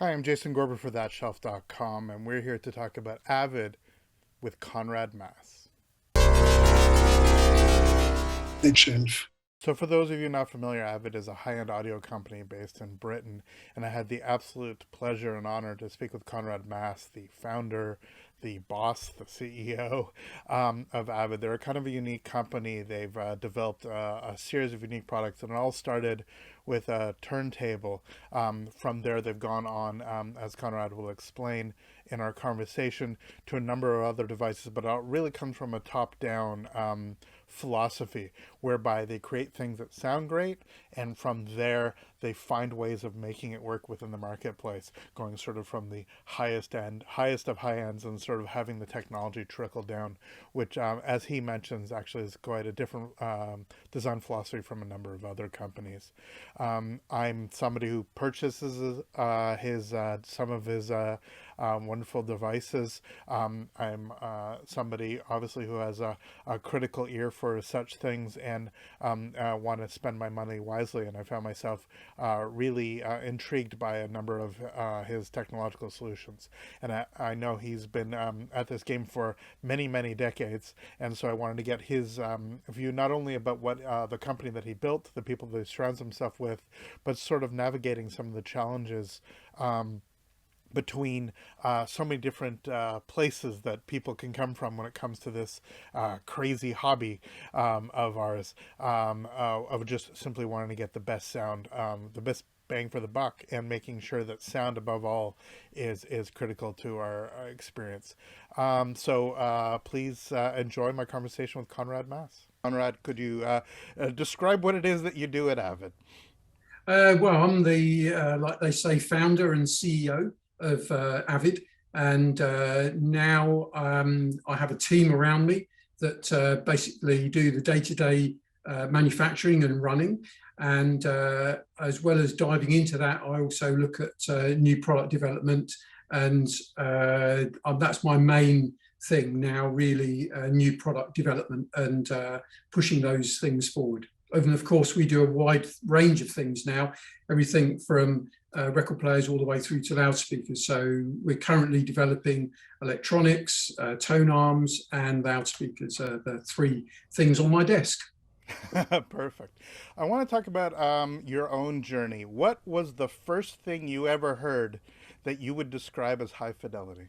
Hi, I'm Jason Gorber for ThatShelf.com, and we're here to talk about Avid with Conrad Mass. Big shelf. So, for those of you not familiar, Avid is a high end audio company based in Britain, and I had the absolute pleasure and honor to speak with Conrad Mass, the founder, the boss, the CEO of Avid. They're kind of a unique company. They've developed a series of unique products, and it all started with a turntable. From there, they've gone on, as Conrad will explain in our conversation, to a number of other devices, but it really comes from a top down philosophy whereby they create things that sound great, and from there they find ways of making it work within the marketplace, going sort of from the highest of high ends, and sort of having the technology trickle down, which, as he mentions, actually is quite a different design philosophy from a number of other companies. I'm somebody who purchases his some of his wonderful devices. I'm somebody obviously who has a critical ear for such things, and want to spend my money wisely. And I found myself really intrigued by a number of his technological solutions. And I know he's been at this game for many, many decades. And so I wanted to get his view not only about what the company that he built, the people that he surrounds himself with, but sort of navigating some of the challenges. Between so many different places that people can come from when it comes to this crazy hobby of ours, of just simply wanting to get the best sound, the best bang for the buck, and making sure that sound above all is critical to our experience. So please enjoy my conversation with Conrad Mass. Conrad, could you describe what it is that you do at Avid? Well, I'm the, like they say, founder and CEO of Avid. And now I have a team around me that basically do the day-to-day manufacturing and running. And as well as diving into that, I also look at new product development. And that's my main thing now, really, new product development and pushing those things forward. And of course, we do a wide range of things now, everything from record players all the way through to loudspeakers. So we're currently developing electronics, tone arms, and loudspeakers, the three things on my desk. Perfect. I want to talk about your own journey. What was the first thing you ever heard that you would describe as high fidelity?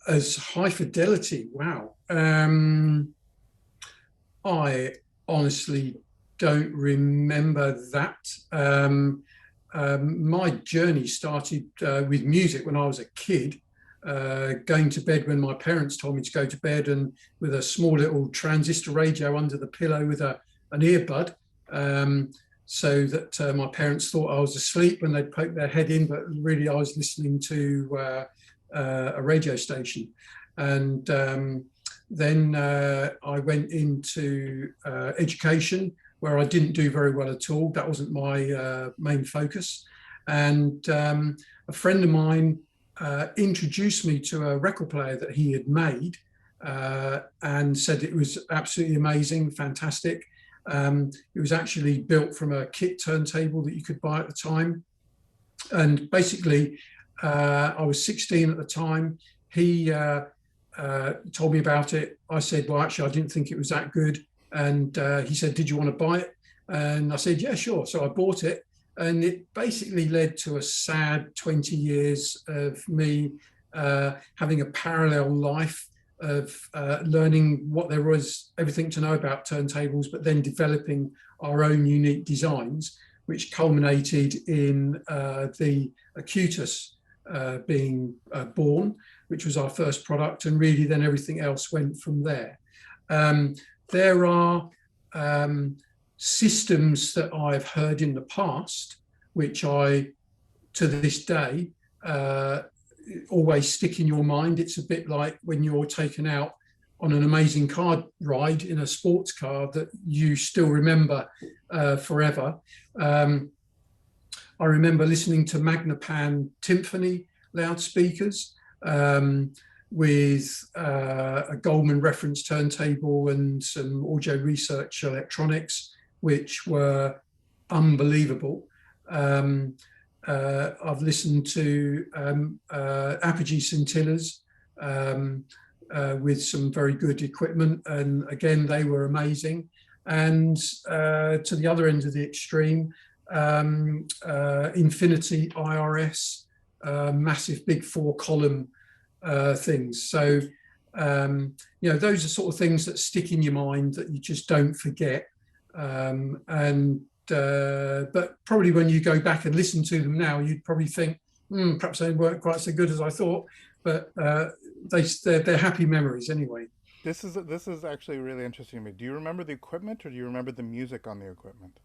As high fidelity, wow. I honestly don't remember that. My journey started with music when I was a kid, going to bed when my parents told me to go to bed, and with a small little transistor radio under the pillow with an earbud, so that my parents thought I was asleep when they'd poke their head in, but really I was listening to a radio station. And then I went into education, where I didn't do very well at all. That wasn't my main focus. And a friend of mine introduced me to a record player that he had made, and said it was absolutely amazing, fantastic. It was actually built from a kit turntable that you could buy at the time. And basically, I was 16 at the time. He told me about it. I said, well, actually, I didn't think it was that good. And he said, did you want to buy it? And I said, yeah, sure. So I bought it. And it basically led to a sad 20 years of me having a parallel life of learning what there was, everything to know about turntables, but then developing our own unique designs, which culminated in the Acutus being born, which was our first product, and really then everything else went from there. There are systems that I've heard in the past, which I, to this day, always stick in your mind. It's a bit like when you're taken out on an amazing car ride in a sports car that you still remember forever. I remember listening to Magnapan Timpani loudspeakers, with a Goldman reference turntable and some audio research electronics, which were unbelievable. I've listened to Apogee Scintillas with some very good equipment, and again they were amazing. And to the other end of the extreme, Infinity IRS, massive big 4-column things. So you know, those are sort of things that stick in your mind that you just don't forget. But probably when you go back and listen to them now, you'd probably think, perhaps they weren't quite so good as I thought. But they're happy memories anyway. This is actually really interesting to me. Do you remember the equipment, or do you remember the music on the equipment?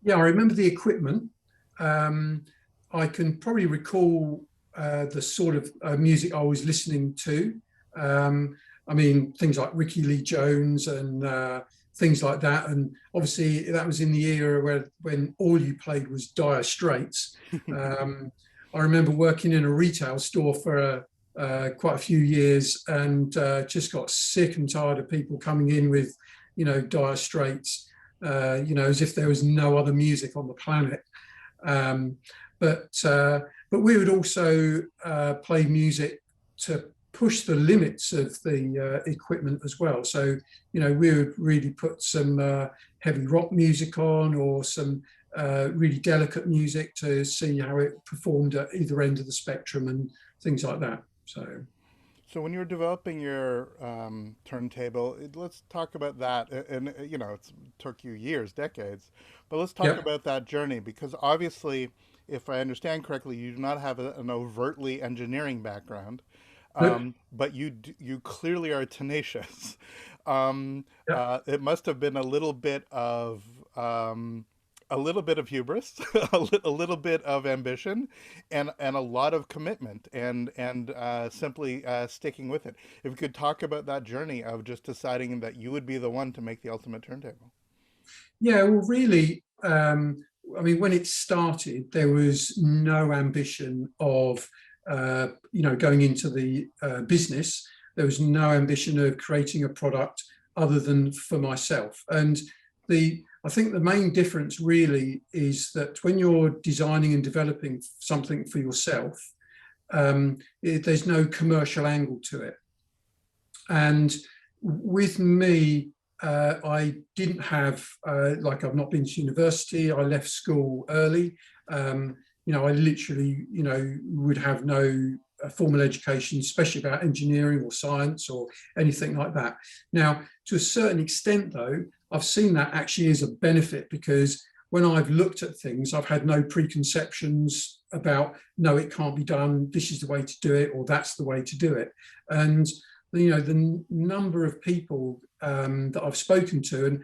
Yeah, I remember the equipment. I can probably recall the sort of music I was listening to. I mean, things like Ricky Lee Jones and things like that. And obviously that was in the era when all you played was Dire Straits. I remember working in a retail store for quite a few years, and just got sick and tired of people coming in with, you know, Dire Straits, you know, as if there was no other music on the planet. But we would also play music to push the limits of the equipment as well. So, you know, we would really put some heavy rock music on, or some really delicate music to see how it performed at either end of the spectrum and things like that. So when you were developing your turntable, let's talk about that. And you know, it took you years, decades, but let's talk Yeah. about that journey, because obviously, if I understand correctly, you do not have an overtly engineering background, Good. but you clearly are tenacious. Yeah. It must have been a little bit of hubris, a little bit of ambition, and a lot of commitment, and simply sticking with it. If you could talk about that journey of just deciding that you would be the one to make the ultimate turntable. Yeah, well, really, I mean, when it started, there was no ambition of, you know, going into the business. There was no ambition of creating a product other than for myself. And I think the main difference really is that when you're designing and developing something for yourself, there's no commercial angle to it. And with me, I didn't have, like, I've not been to university. I left school early. You know, I literally, you know, would have no formal education, especially about engineering or science or anything like that. Now, to a certain extent, though, I've seen that actually as a benefit, because when I've looked at things, I've had no preconceptions about, no, it can't be done, this is the way to do it, or that's the way to do it. And you know, the number of people that I've spoken to, and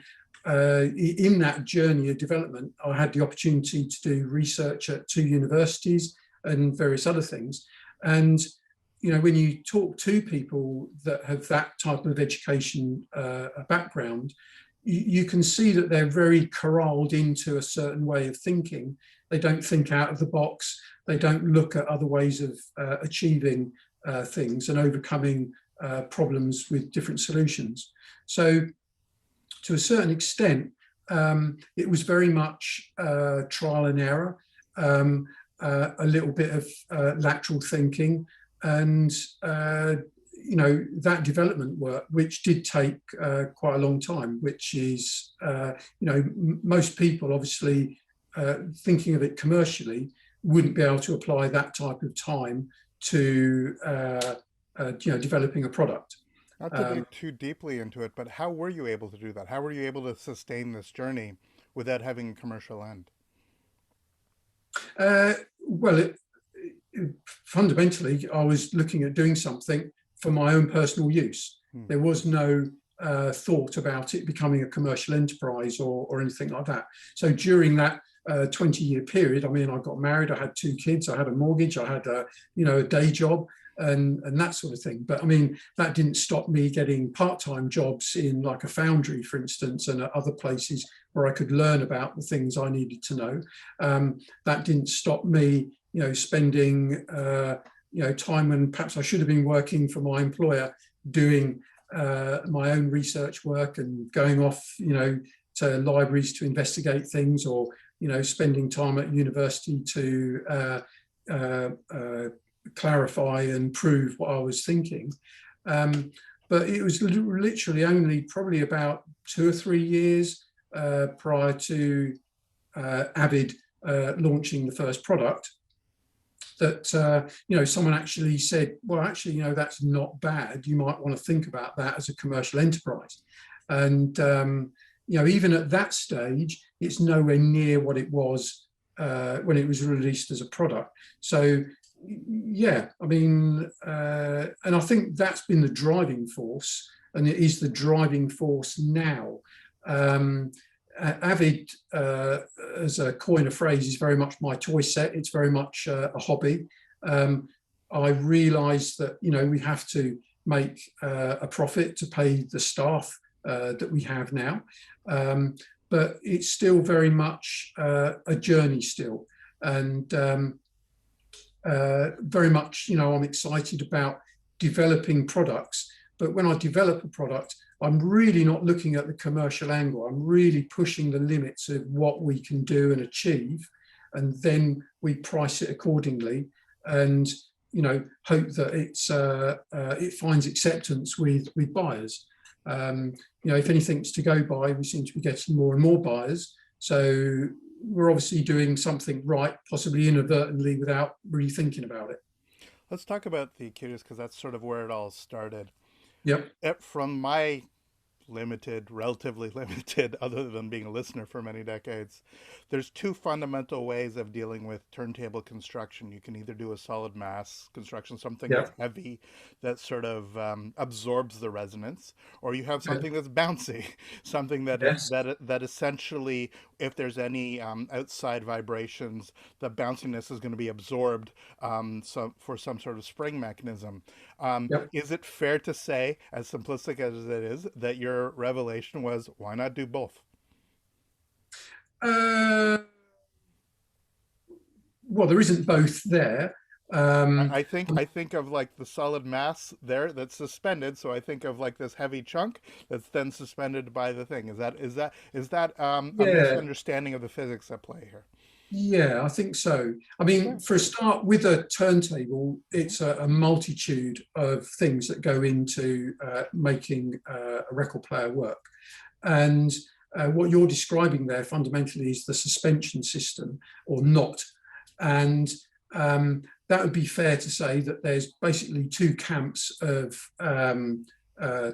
in that journey of development, I had the opportunity to do research at 2 universities and various other things. And you know, when you talk to people that have that type of education background, you can see that they're very corralled into a certain way of thinking. They don't think out of the box. They don't look at other ways of achieving things and overcoming problems with different solutions. So to a certain extent, it was very much trial and error, a little bit of lateral thinking, and you know, that development work, which did take quite a long time, which is, you know, most people obviously thinking of it commercially wouldn't be able to apply that type of time to you know, developing a product. Not to dig too deeply into it, but how were you able to do that? How were you able to sustain this journey without having a commercial end? Well, fundamentally, I was looking at doing something for my own personal use. There was no thought about it becoming a commercial enterprise or anything like that. So during that 20-year period, I mean, I got married, I had 2 kids, I had a mortgage, I had a, you know, a day job, and that sort of thing. But I mean, that didn't stop me getting part-time jobs in, like, a foundry, for instance, and other places where I could learn about the things I needed to know. That didn't stop me, you know, spending you know, time when perhaps I should have been working for my employer, doing my own research work and going off, you know, to libraries to investigate things, or spending time at university to clarify and prove what I was thinking. But it was literally only probably about 2 or 3 years prior to Avid launching the first product that someone actually said, well, actually, that's not bad. You might want to think about that as a commercial enterprise. And even at that stage, it's nowhere near what it was when it was released as a product. So yeah, I mean, and I think that's been the driving force, and it is the driving force now. Avid, as a coin of phrase, is very much my toy set. It's very much a hobby. I realise that we have to make a profit to pay the staff that we have now, but it's still very much a journey still, and very much, I'm excited about developing products. But when I develop a product, I'm really not looking at the commercial angle. I'm really pushing the limits of what we can do and achieve, and then we price it accordingly, and hope that it finds acceptance with buyers. If anything's to go by, we seem to be getting more and more buyers. So we're obviously doing something right, possibly inadvertently, without really thinking about it. Let's talk about the Cuties, because that's sort of where it all started. Yep. From my relatively limited, other than being a listener for many decades, there's two fundamental ways of dealing with turntable construction. You can either do a solid mass construction, something that's heavy, that sort of absorbs the resonance, or you have something that's bouncy, something that that essentially, if there's any outside vibrations, the bounciness is going to be absorbed for some sort of spring mechanism. Is it fair to say, as simplistic as it is, that your revelation was, why not do both? Well, there isn't both there. I think of like the solid mass there that's suspended, so I think of like this heavy chunk that's then suspended by the thing. Is that a misunderstanding of the physics at play here? Yeah, I think so. I mean, for a start, with a turntable, it's a multitude of things that go into making a record player work. And what you're describing there fundamentally is the suspension system, or not. And that would be fair to say that there's basically two camps of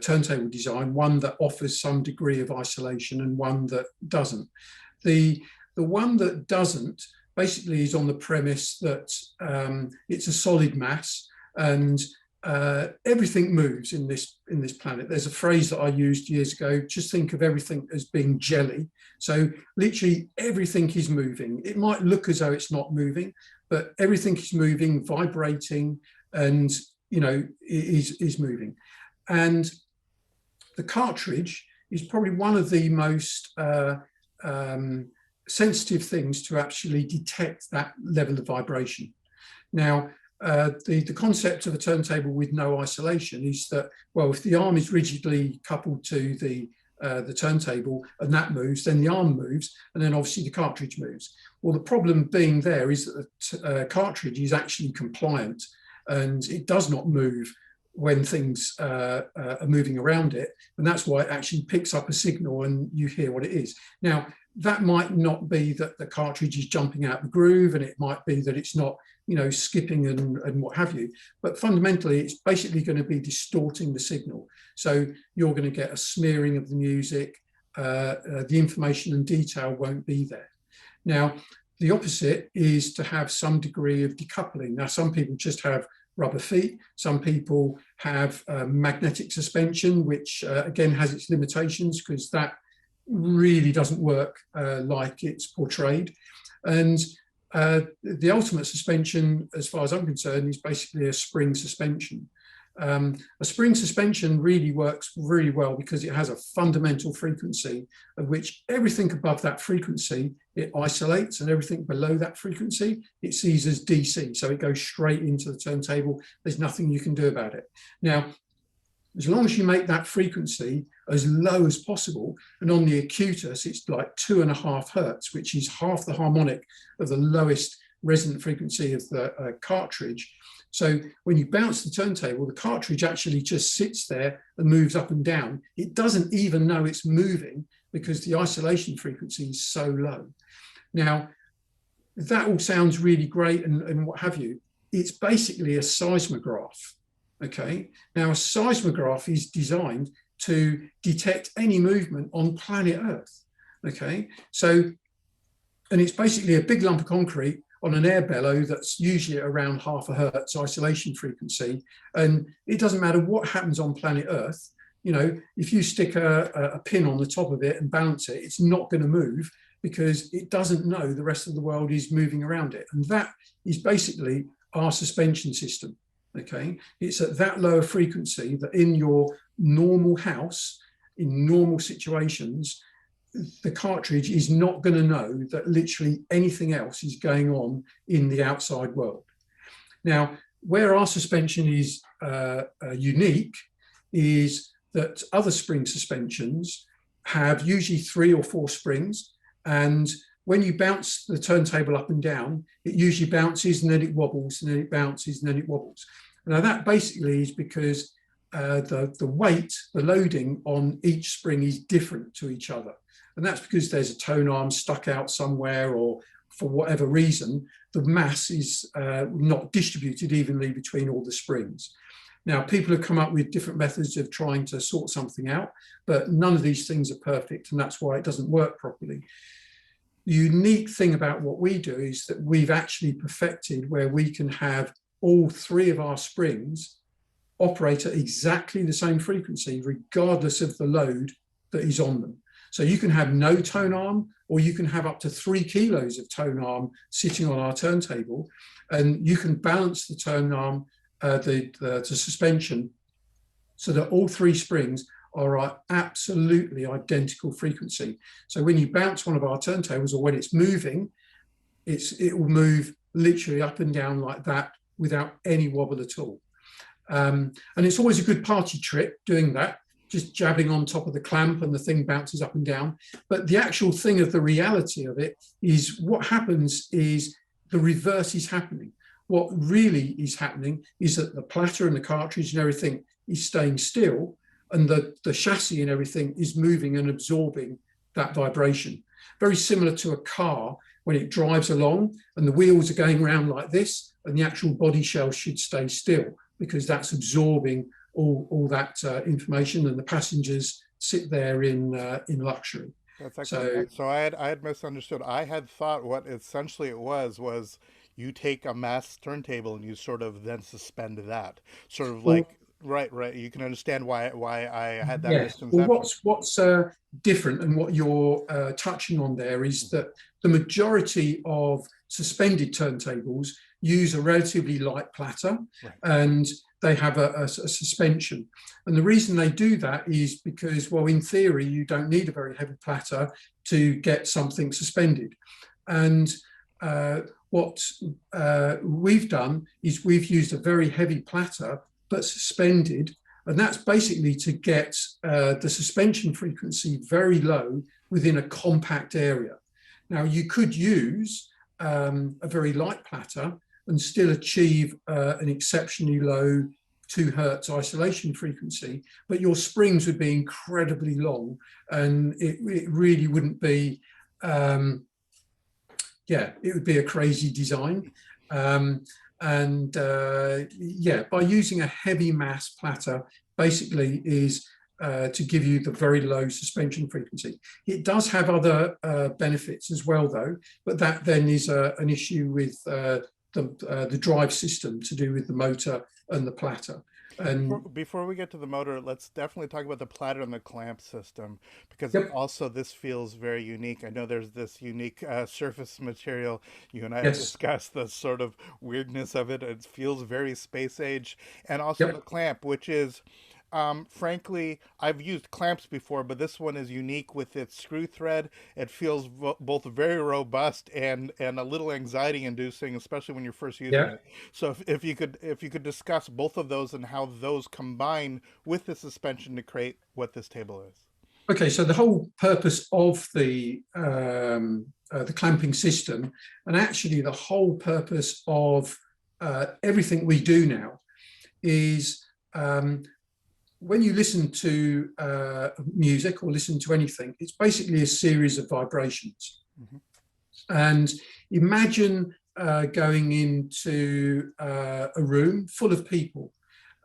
turntable design, one that offers some degree of isolation and one that doesn't. The one that doesn't basically is on the premise that it's a solid mass, and everything moves in this planet. There's a phrase that I used years ago: just think of everything as being jelly. So literally everything is moving. It might look as though it's not moving, but everything is moving, vibrating, and is moving. And the cartridge is probably one of the most sensitive things to actually detect that level of vibration. Now, the concept of a turntable with no isolation is that, well, if the arm is rigidly coupled to the turntable and that moves, then the arm moves, and then obviously the cartridge moves. Well, the problem being there is that the cartridge is actually compliant, and it does not move when things are moving around it, and that's why it actually picks up a signal and you hear what it is. Now, that might not be that the cartridge is jumping out the groove, and it might be that it's not, skipping and what have you. But fundamentally, it's basically going to be distorting the signal. So you're going to get a smearing of the music. The information and detail won't be there. Now, the opposite is to have some degree of decoupling. Now, some people just have rubber feet. Some people have magnetic suspension, which again has its limitations, because that really doesn't work like it's portrayed. And the ultimate suspension, as far as I'm concerned, is basically a spring suspension. A spring suspension really works really well because it has a fundamental frequency of which everything above that frequency it isolates, and everything below that frequency it sees as DC. So it goes straight into the turntable. There's nothing you can do about it. Now, As long as you make that frequency as low as possible, and on the acutus, it's like 2.5 hertz, which is half the harmonic of the lowest resonant frequency of the cartridge. So when you bounce the turntable, the cartridge actually just sits there and moves up and down. It doesn't even know it's moving because the isolation frequency is so low. Now, that all sounds really great and what have you. It's basically a seismograph. Okay. Now, a seismograph is designed to detect any movement on planet Earth. Okay. So, and it's basically a big lump of concrete on an air bellow that's usually around 0.5 hertz isolation frequency. And it doesn't matter what happens on planet Earth. You know, if you stick a pin on the top of it and bounce it, it's not going to move because it doesn't know the rest of the world is moving around it. And that is basically our suspension system. Okay, it's at that lower frequency that in your normal house, in normal situations, the cartridge is not going to know that literally anything else is going on in the outside world. Now, where our suspension is unique is that other spring suspensions have usually 3 or 4 springs, and when you bounce the turntable up and down, it usually bounces and then it wobbles and then it bounces and then it wobbles. Now that basically is because the weight, the loading on each spring is different to each other. And that's because there's a tone arm stuck out somewhere, or for whatever reason, the mass is not distributed evenly between all the springs. Now, people have come up with different methods of trying to sort something out, but none of these things are perfect, and that's why it doesn't work properly. The unique thing about what we do is that we've actually perfected where we can have all 3 of our springs operate at exactly the same frequency, regardless of the load that is on them. So you can have no tone arm, or you can have up to 3 kilos of tone arm sitting on our turntable, and you can balance the tone arm, the suspension, so that all 3 springs are at absolutely identical frequency. So when you bounce one of our turntables, or when it's moving, it will move literally up and down like that without any wobble at all. And it's always a good party trick doing that, just jabbing on top of the clamp and the thing bounces up and down. But the actual thing of the reality of it is what happens is the reverse is happening. What really is happening is that the platter and the cartridge and everything is staying still, and the chassis and everything is moving and absorbing that vibration. Very similar to a car when it drives along and the wheels are going around like this, and the actual body shell should stay still because that's absorbing all that information, and the passengers sit there in luxury. That's excellent. So I had misunderstood. I had thought what essentially it was you take a mass turntable and you sort of then suspend that, sort of like right. You can understand why I had that misconception. Well, what's different, and what you're touching on there, is that the majority of suspended turntables use a relatively light platter, right, and they have a suspension. And the reason they do that is because, well, in theory, you don't need a very heavy platter to get something suspended. And what we've done is we've used a very heavy platter but suspended, and that's basically to get the suspension frequency very low within a compact area. Now, you could use a very light platter and still achieve an exceptionally low 2 hertz isolation frequency, but your springs would be incredibly long, and it really wouldn't be, it would be a crazy design. By using a heavy mass platter basically is to give you the very low suspension frequency. It does have other benefits as well, though, but that then is an issue with the drive system to do with the motor and the platter. And before we get to the motor, let's definitely talk about the platter and the clamp system, because also this feels very unique. I know there's this unique surface material. You and I have discussed the sort of weirdness of it. It feels very space age. And also the clamp, which is Frankly, I've used clamps before, but this one is unique with its screw thread. It feels both very robust and a little anxiety inducing, especially when you're first using Yeah. it. So if you could discuss both of those and how those combine with the suspension to create what this table is. Okay, so the whole purpose of the clamping system, and actually the whole purpose of everything we do now, is when you listen to music or listen to anything, it's basically a series of vibrations. Mm-hmm. And imagine going into a room full of people,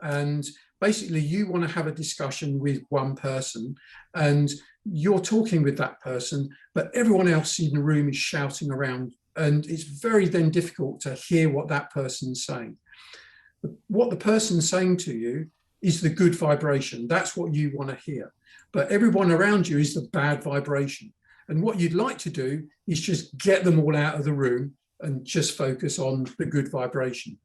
and basically you want to have a discussion with one person, and you're talking with that person, but everyone else in the room is shouting around, and it's very then difficult to hear what that person's saying. What the person's saying to you is the good vibration. That's what you want to hear. But everyone around you is the bad vibration. And what you'd like to do is just get them all out of the room and just focus on the good vibration.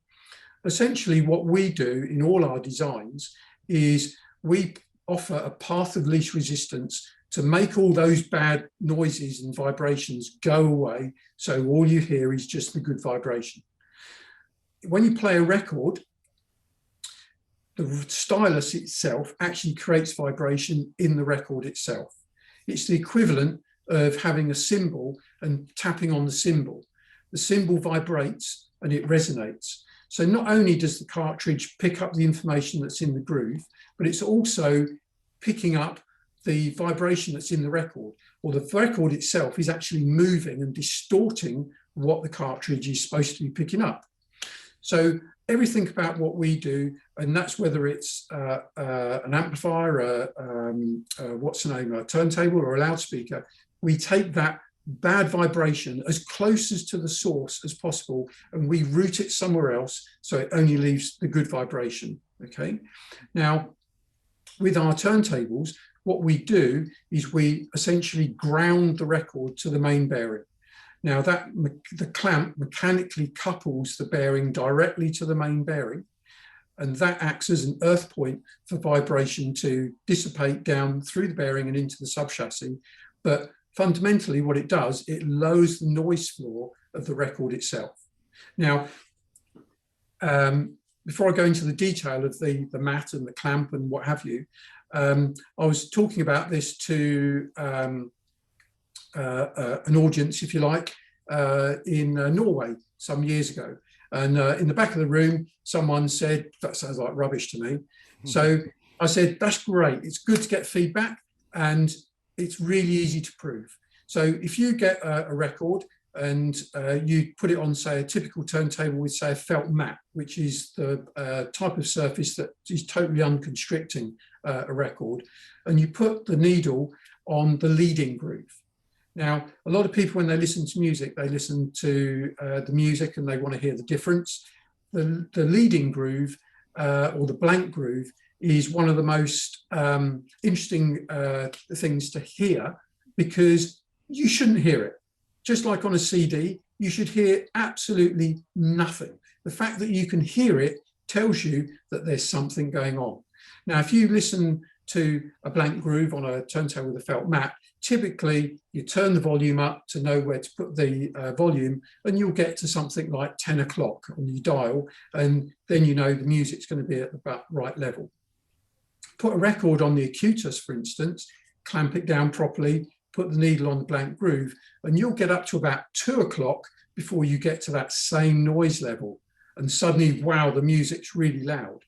Essentially, what we do in all our designs is we offer a path of least resistance to make all those bad noises and vibrations go away, so all you hear is just the good vibration. When you play a record, the stylus itself actually creates vibration in the record itself. It's the equivalent of having a cymbal and tapping on the cymbal. The cymbal vibrates and it resonates. So not only does the cartridge pick up the information that's in the groove, but it's also picking up the vibration that's in the record, or the record itself is actually moving and distorting what the cartridge is supposed to be picking up. So everything about what we do, and that's whether it's an amplifier, what's the name, a turntable or a loudspeaker, we take that bad vibration as close as to the source as possible, and we route it somewhere else so it only leaves the good vibration. Okay. Now, with our turntables, what we do is we essentially ground the record to the main bearing. Now, the clamp mechanically couples the bearing directly to the main bearing, and that acts as an earth point for vibration to dissipate down through the bearing and into the subchassis. But fundamentally, what it does, it lowers the noise floor of the record itself. Now, before I go into the detail of the mat and the clamp and what have you, I was talking about this to an audience, if you like, in Norway some years ago. And in the back of the room, someone said, that sounds like rubbish to me. Mm-hmm. So I said, that's great. It's good to get feedback, and it's really easy to prove. So if you get a record and you put it on, say, a typical turntable with, say, a felt mat, which is the type of surface that is totally unconstricting a record, and you put the needle on the leading groove. Now, a lot of people, when they listen to music, they listen to the music and they want to hear the difference. The leading groove or the blank groove is one of the most interesting things to hear, because you shouldn't hear it. Just like on a CD, you should hear absolutely nothing. The fact that you can hear it tells you that there's something going on. Now, if you listen to a blank groove on a turntable with a felt mat, typically you turn the volume up to know where to put the volume, and you'll get to something like 10 o'clock on your dial, and then you know the music's going to be at the right level. Put a record on the acutus, for instance, clamp it down properly, put the needle on the blank groove, and you'll get up to about 2 o'clock before you get to that same noise level. And suddenly, wow, the music's really loud.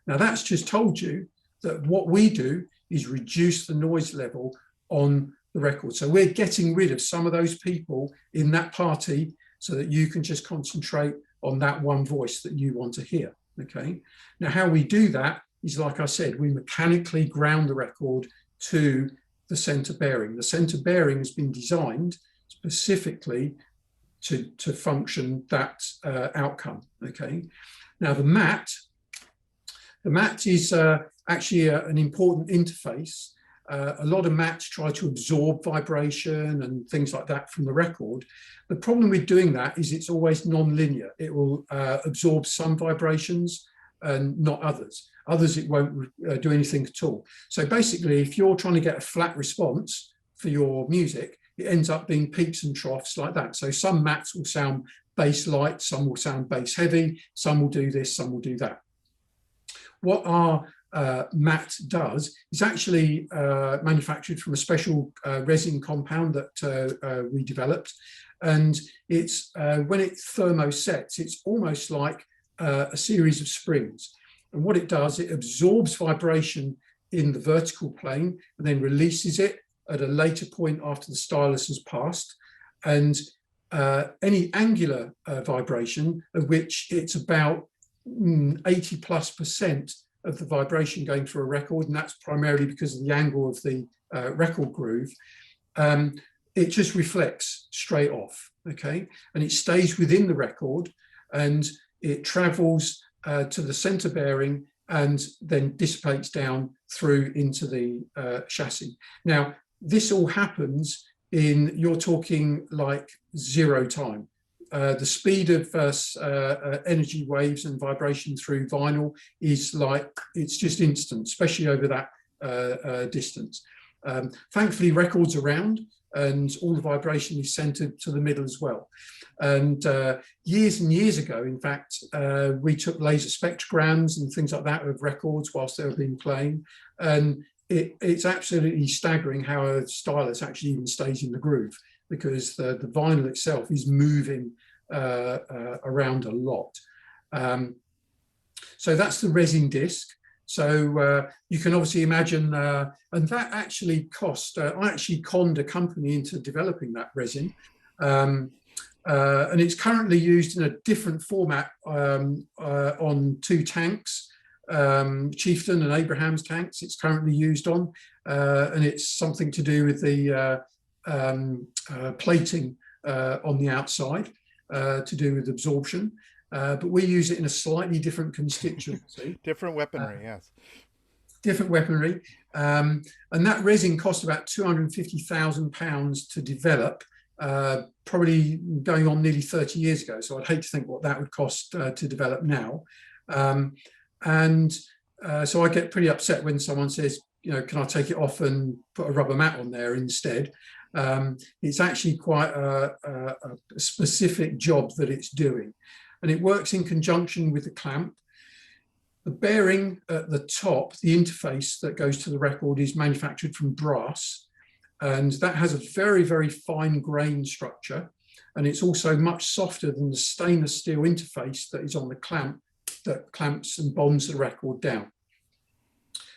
Now, that's just told you that what we do is reduce the noise level on the record. So we're getting rid of some of those people in that party so that you can just concentrate on that one voice that you want to hear. Okay. Now, how we do that is, like I said, we mechanically ground the record to the center bearing. The center bearing has been designed specifically to function that outcome. Okay. Now, the mat is actually an important interface. A lot of mats try to absorb vibration and things like that from the record. The problem with doing that is it's always non-linear. It will absorb some vibrations and not others. Others, it won't do anything at all. So basically, if you're trying to get a flat response for your music, it ends up being peaks and troughs like that. So some mats will sound bass light, some will sound bass heavy, some will do this, some will do that. What our mat does is actually manufactured from a special resin compound that we developed. And it's when it thermosets, it's almost like a series of springs. And what it does, it absorbs vibration in the vertical plane and then releases it at a later point after the stylus has passed. And any angular vibration, of which it's about 80+% of the vibration going through a record, and that's primarily because of the angle of the record groove, it just reflects straight off, okay? And it stays within the record and it travels to the center bearing and then dissipates down through into the chassis. Now, this all happens in, you're talking like 0 time. The speed of energy waves and vibration through vinyl is like, it's just instant, especially over that distance. Thankfully, records around and all the vibration is centered to the middle as well. And years and years ago, in fact, we took laser spectrograms and things like that of records whilst they were being playing. And it's absolutely staggering how a stylus actually even stays in the groove, because the vinyl itself is moving around a lot. So that's the resin disc. So you can obviously imagine, and that actually cost, I actually conned a company into developing that resin. And it's currently used in a different format on 2 tanks, Chieftain and Abraham's tanks it's currently used on, and it's something to do with the plating on the outside to do with absorption. But we use it in a slightly different constituency. Different weaponry, yes. Different weaponry. And that resin cost about £250,000 to develop, probably going on nearly 30 years ago. So I'd hate to think what that would cost to develop now. So I get pretty upset when someone says, you know, can I take it off and put a rubber mat on there instead? It's actually quite a specific job that it's doing. And it works in conjunction with the clamp. The bearing at the top, the interface that goes to the record, is manufactured from brass. And that has a very, very fine grain structure. And it's also much softer than the stainless steel interface that is on the clamp that clamps and bonds the record down.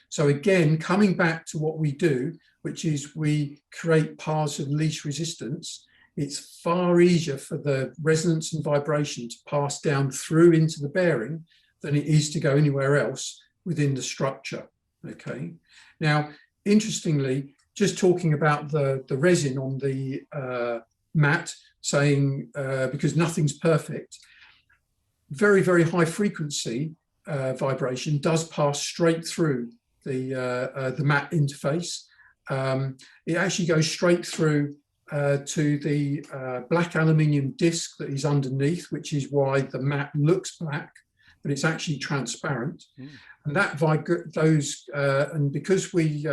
So again, coming back to what we do, which is we create paths of least resistance, it's far easier for the resonance and vibration to pass down through into the bearing than it is to go anywhere else within the structure, okay? Now, interestingly, just talking about the resin on the mat, saying, because nothing's perfect, very, very high frequency vibration does pass straight through the mat interface. It actually goes straight through to the black aluminium disc that is underneath, which is why the mat looks black, but it's actually transparent. And that and because we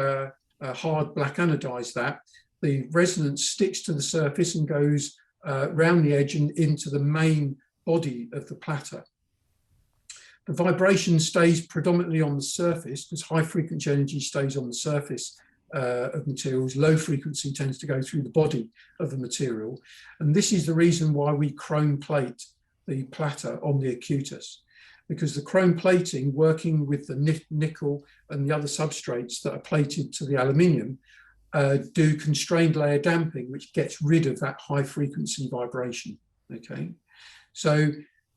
hard black anodize that, the resonance sticks to the surface and goes round the edge and into the main body of the platter. The vibration stays predominantly on the surface because high frequency energy stays on the surface of materials. Low frequency tends to go through the body of the material. And this is the reason why we chrome plate the platter on the acutus, because the chrome plating, working with the nickel and the other substrates that are plated to the aluminium, do constrained layer damping, which gets rid of that high frequency vibration, okay? So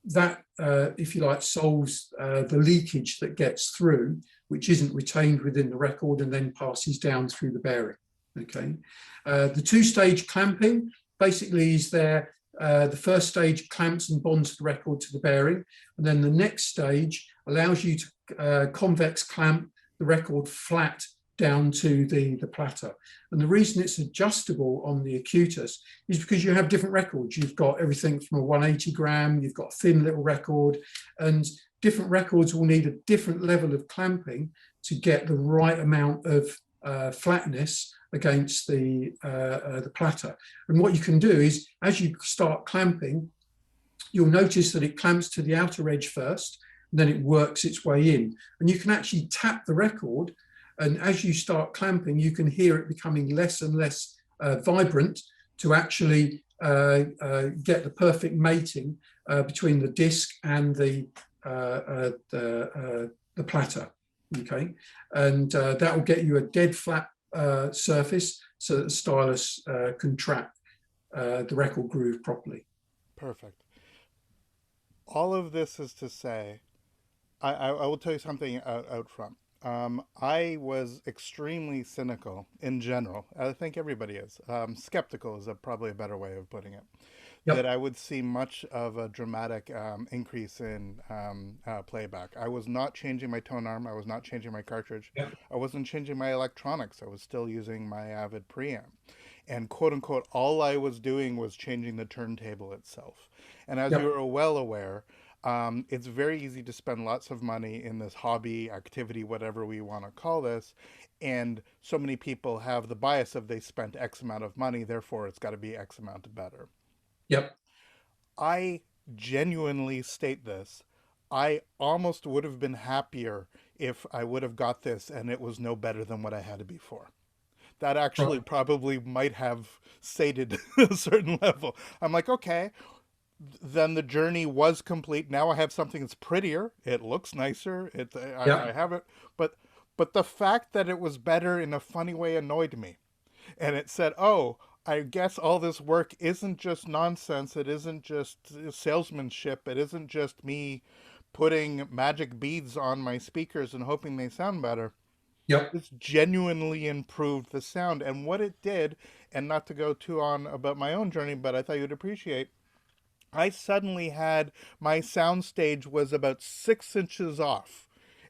that, if you like, solves the leakage that gets through, which isn't retained within the record and then passes down through the bearing, okay? The 2-stage clamping basically is there. The first stage clamps and bonds the record to the bearing, and then the next stage allows you to convex clamp the record flat down to the platter. And the reason it's adjustable on the Acutus is because you have different records. You've got everything from a 180 gram, you've got a thin little record, and different records will need a different level of clamping to get the right amount of flatness against the platter. And what you can do is, as you start clamping, you'll notice that it clamps to the outer edge first, and then it works its way in. And you can actually tap the record, and as you start clamping, you can hear it becoming less and less vibrant to actually get the perfect mating between the disc and the platter. Okay, and that will get you a dead flat surface so that the stylus can trap the record groove properly. Perfect. All of this is to say, I will tell you something out front. I was extremely cynical in general. I think everybody is. Skeptical is probably a better way of putting it. Yep. That I would see much of a dramatic increase in playback. I was not changing my tone arm. I was not changing my cartridge. Yep. I wasn't changing my electronics. I was still using my Avid preamp. And quote unquote, all I was doing was changing the turntable itself. And as you are well aware, it's very easy to spend lots of money in this hobby, activity, whatever we want to call this. And so many people have the bias of they spent X amount of money, therefore it's got to be X amount better. Yep. I genuinely state this. I almost would have been happier if I would have got this and it was no better than what I had before. That actually probably might have sated a certain level. I'm like, okay, then the journey was complete. Now I have something that's prettier. It looks nicer. I have it. But the fact that it was better in a funny way annoyed me. And it said, oh, I guess all this work isn't just nonsense. It isn't just salesmanship. It isn't just me putting magic beads on my speakers and hoping they sound better. Yep. It's genuinely improved the sound. And what it did, and not to go too on about my own journey, but I thought you'd appreciate, I suddenly had, my sound stage was about 6 inches off.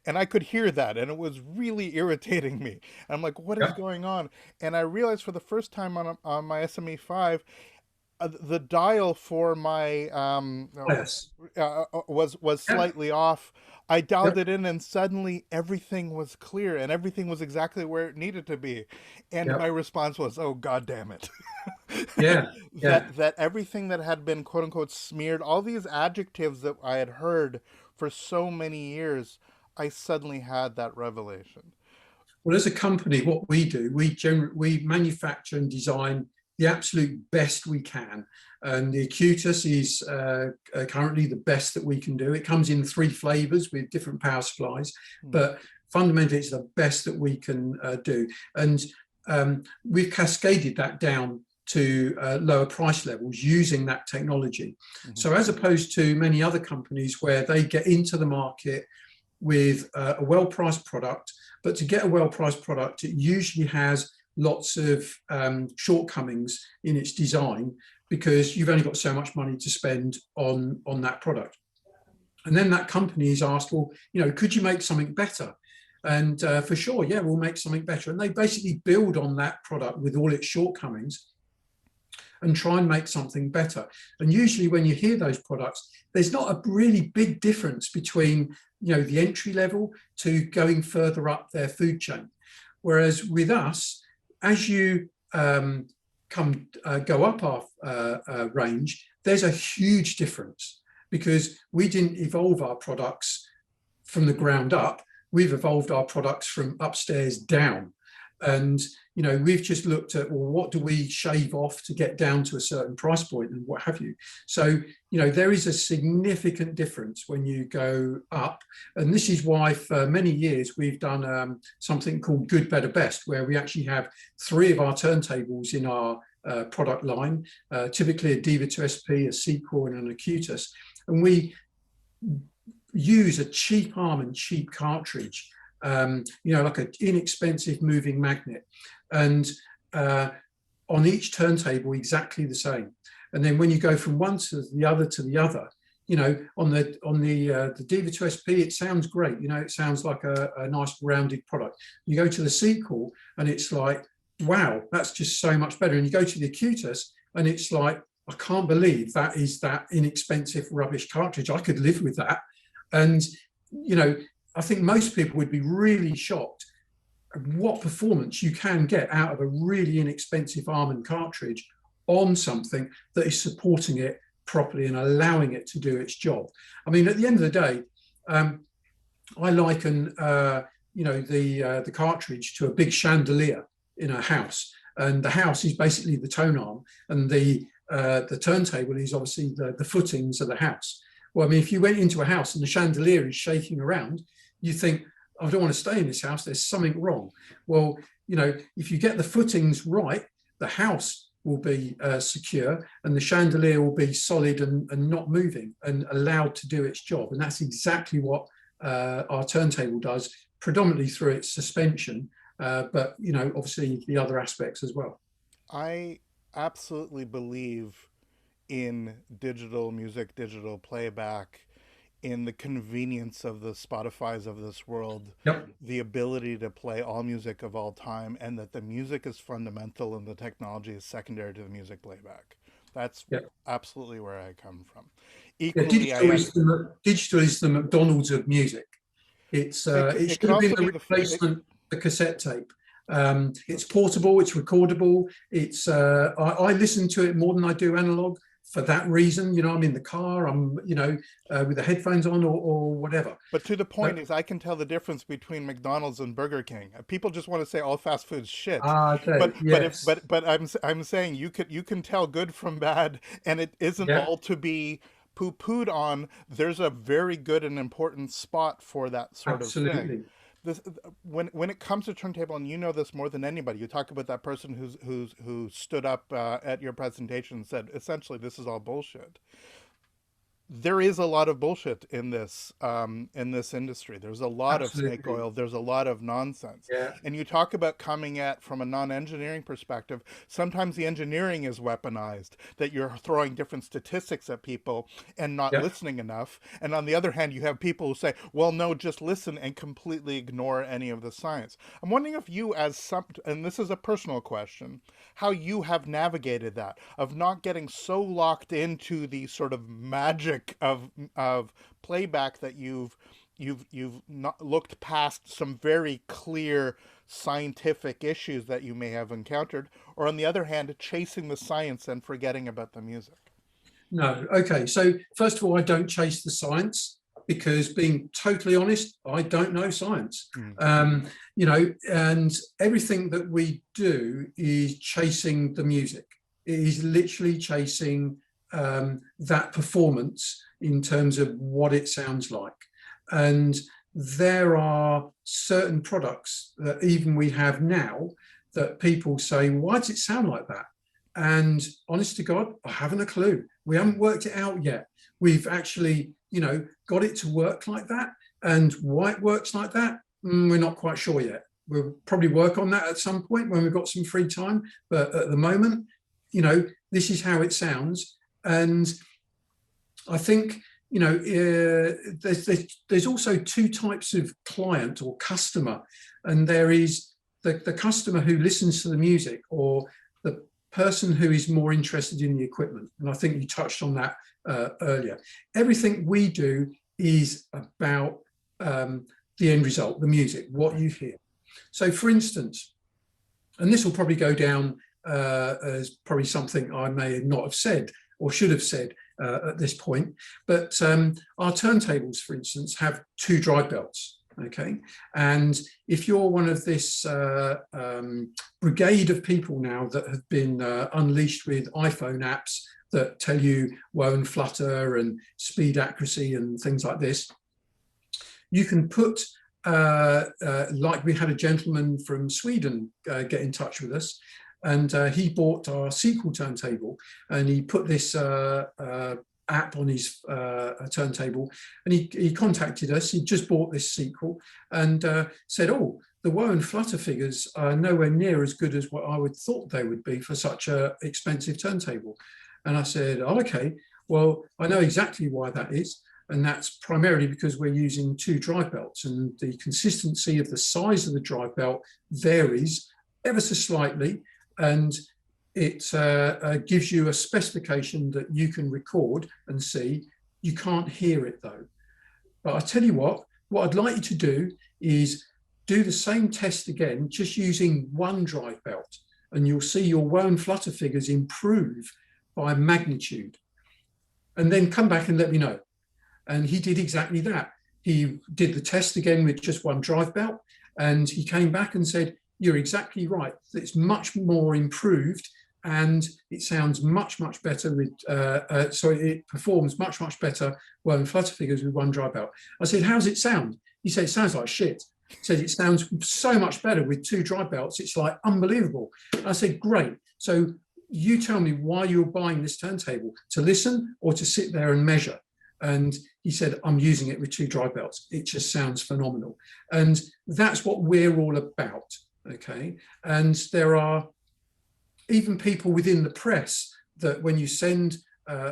And I could hear that, and it was really irritating me. I'm like, what is going on? And I realized for the first time on my SME5, the dial for my was slightly off. I dialed it in, and suddenly everything was clear, and everything was exactly where it needed to be. And my response was, "Oh, God damn it!" That everything that had been quote unquote smeared, all these adjectives that I had heard for so many years, I suddenly had that revelation. Well, as a company, what we do, we manufacture and design the absolute best we can. And the Acutus is currently the best that we can do. It comes in 3 flavors with different power supplies, but fundamentally it's the best that we can do. And we've cascaded that down to lower price levels using that technology. So as opposed to many other companies where they get into the market with a well-priced product, but to get a well-priced product, it usually has lots of shortcomings in its design because you've only got so much money to spend on that product. And then that company is asked, well, you know, could you make something better? And for sure, yeah, we'll make something better. And they basically build on that product with all its shortcomings and try and make something better. And usually when you hear those products, there's not a really big difference between, you know, the entry level to going further up their food chain. Whereas with us, as you go up our range, there's a huge difference because we didn't evolve our products from the ground up. We've evolved our products from upstairs down. And, you know, we've just looked at, well, what do we shave off to get down to a certain price point and what have you. So, you know, there is a significant difference when you go up. And this is why for many years we've done something called Good, Better, Best, where we actually have 3 of our turntables in our product line, typically a Diva 2SP, a Sequel and an Acutus. And we use a cheap arm and cheap cartridge, you know, like an inexpensive moving magnet, and on each turntable exactly the same. And then when you go from one to the other, the Diva 2SP, it sounds great. It sounds like a nice rounded product. You go to the sequel and it's like, wow, that's just so much better. And you go to the Acutus and it's like, I can't believe that is that inexpensive rubbish cartridge. I could live with that. And, I think most people would be really shocked at what performance you can get out of a really inexpensive Arman cartridge on something that is supporting it properly and allowing it to do its job. I mean, at the end of the day, I liken, the cartridge to a big chandelier in a house, and the house is basically the tone arm, and the turntable is obviously the footings of the house. Well, I mean, if you went into a house and the chandelier is shaking around, you think, I don't want to stay in this house, there's something wrong. Well, if you get the footings right, the house will be secure and the chandelier will be solid and not moving and allowed to do its job. And that's exactly what our turntable does, predominantly through its suspension, but, obviously the other aspects as well. I absolutely believe in digital music, digital playback, in the convenience of the Spotifys of this world, Yep. the ability to play all music of all time, and that the music is fundamental and the technology is secondary to the music playback. That's Yep. absolutely where I come from. Yeah, Equally, digital is the McDonald's of music. It it should can have been also the be replacement, the cassette tape. It's portable, it's recordable. I listen to it more than I do analog for that reason. I'm in the car, I'm, with the headphones on or whatever. But to the point is, I can tell the difference between McDonald's and Burger King. People just want to say all fast food's shit. Okay, yes. But I'm saying you can tell good from bad, and it isn't Yeah, all to be poo-pooed on. There's a very good and important spot for that sort of thing. absolutely. This, when it comes to turntable, and you know this more than anybody, you talk about that person who stood up at your presentation and said, essentially, this is all bullshit. There is a lot of bullshit in this industry. There's a lot of snake Absolutely. oil. There's a lot of nonsense. Yeah, And you talk about coming at from a non-engineering perspective. Sometimes the engineering is weaponized. That you're throwing different statistics at people and not yeah. listening enough. And on the other hand, you have people who say, "Well, no, just listen," and completely ignore any of the science. I'm wondering if you, and this is a personal question, how you have navigated that of not getting so locked into the sort of magic of playback that you've not looked past some very clear scientific issues that you may have encountered, or on the other hand, chasing the science and forgetting about the music. No. Okay. So first of all, I don't chase the science because, being totally honest, I don't know science. Mm. And everything that we do is chasing the music. It is literally chasing that performance in terms of what it sounds like. And there are certain products that even we have now that people say, why does it sound like that? And honest to God, I haven't a clue. We haven't worked it out yet. We've actually, got it to work like that. And why it works like that, we're not quite sure yet. We'll probably work on that at some point when we've got some free time. But at the moment, this is how it sounds. And I think, there's also two types of client or customer. And there is the customer who listens to the music, or the person who is more interested in the equipment. And I think you touched on that earlier. Everything we do is about the end result, the music, what you hear. So for instance, and this will probably go down as probably something I may not have said or should have said at this point, but our turntables, for instance, have two drive belts. Okay, and if you're one of this brigade of people now that have been unleashed with iPhone apps that tell you whoa and flutter and speed accuracy and things like this, you can put, like we had a gentleman from Sweden get in touch with us, and he bought our sequel turntable, and he put this app on his turntable, and he contacted us. He just bought this sequel and said, oh, the whoa and flutter figures are nowhere near as good as what I would thought they would be for such an expensive turntable. And I said, oh, okay. Well, I know exactly why that is. And that's primarily because we're using two drive belts, and the consistency of the size of the drive belt varies ever so slightly. And it gives you a specification that you can record and see. You can't hear it though. But I tell you what I'd like you to do is do the same test again, just using one drive belt, and you'll see your whir and flutter figures improve by magnitude. And then come back and let me know. And he did exactly that. He did the test again with just one drive belt, and he came back and said, you're exactly right. It's much more improved, and it sounds much, much better with, it performs much, much better whir and flutter figures with one drive belt. I said, how's it sound? He said, it sounds like shit. He said, it sounds so much better with two drive belts. It's like unbelievable. I said, great. So you tell me why you're buying this turntable, to listen or to sit there and measure. And he said, I'm using it with two drive belts. It just sounds phenomenal. And that's what we're all about. Okay. And there are even people within the press that when you send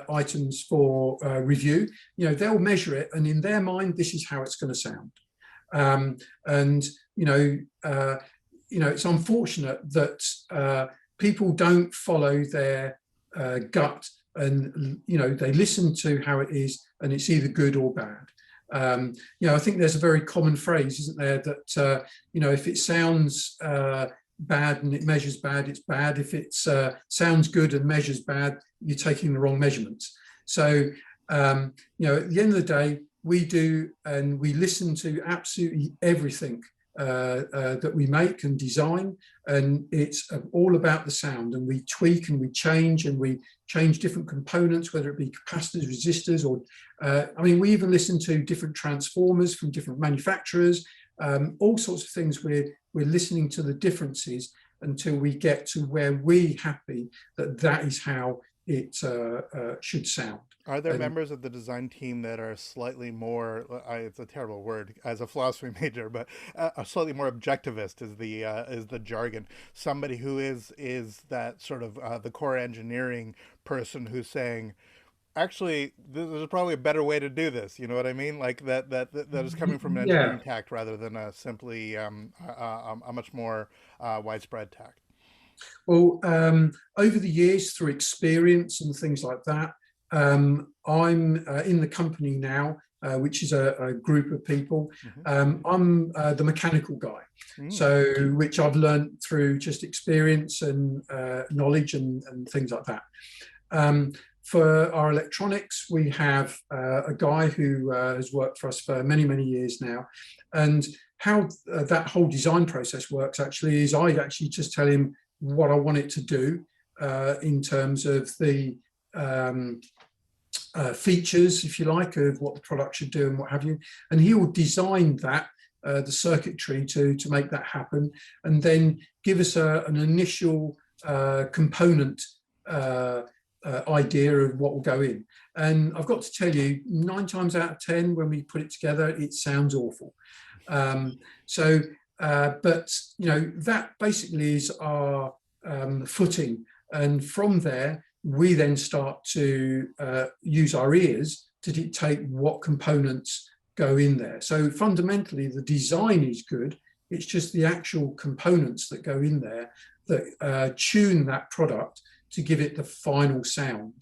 items for review, they'll measure it, and in their mind, this is how it's going to sound. And it's unfortunate that people don't follow their gut, and they listen to how it is, and it's either good or bad. I think there's a very common phrase, isn't there, that if it sounds bad and it measures bad, it's bad. If it sounds good and measures bad, you're taking the wrong measurements. So at the end of the day, we do, and we listen to absolutely everything that we make and design, and it's all about the sound, and we tweak and we change different components, whether it be capacitors, resistors, or we even listen to different transformers from different manufacturers, all sorts of things. We're listening to the differences until we get to where we're happy that is how it should sound. Are there members of the design team that are slightly more, it's a terrible word as a philosophy major, but slightly more objectivist is the jargon. Somebody who is that sort of the core engineering person who's saying, actually, there's probably a better way to do this. You know what I mean? Like that is coming from an engineering tact rather than simply a much more widespread tact. Well, over the years, through experience and things like that, I'm in the company now, which is a group of people. I'm the mechanical guy, so which I've learned through just experience and knowledge and things like that. For our electronics, we have a guy who has worked for us for many, many years now. And how that whole design process works actually is I actually just tell him what I want it to do in terms of the features, if you like, of what the product should do and what have you. And he will design that, the circuitry to make that happen, and then give us an initial component idea of what will go in. And I've got to tell you, 9 times out of 10, when we put it together, it sounds awful. But that basically is our footing. And from there, we then start to use our ears to dictate what components go in there. So fundamentally, the design is good. It's just the actual components that go in there that tune that product to give it the final sound.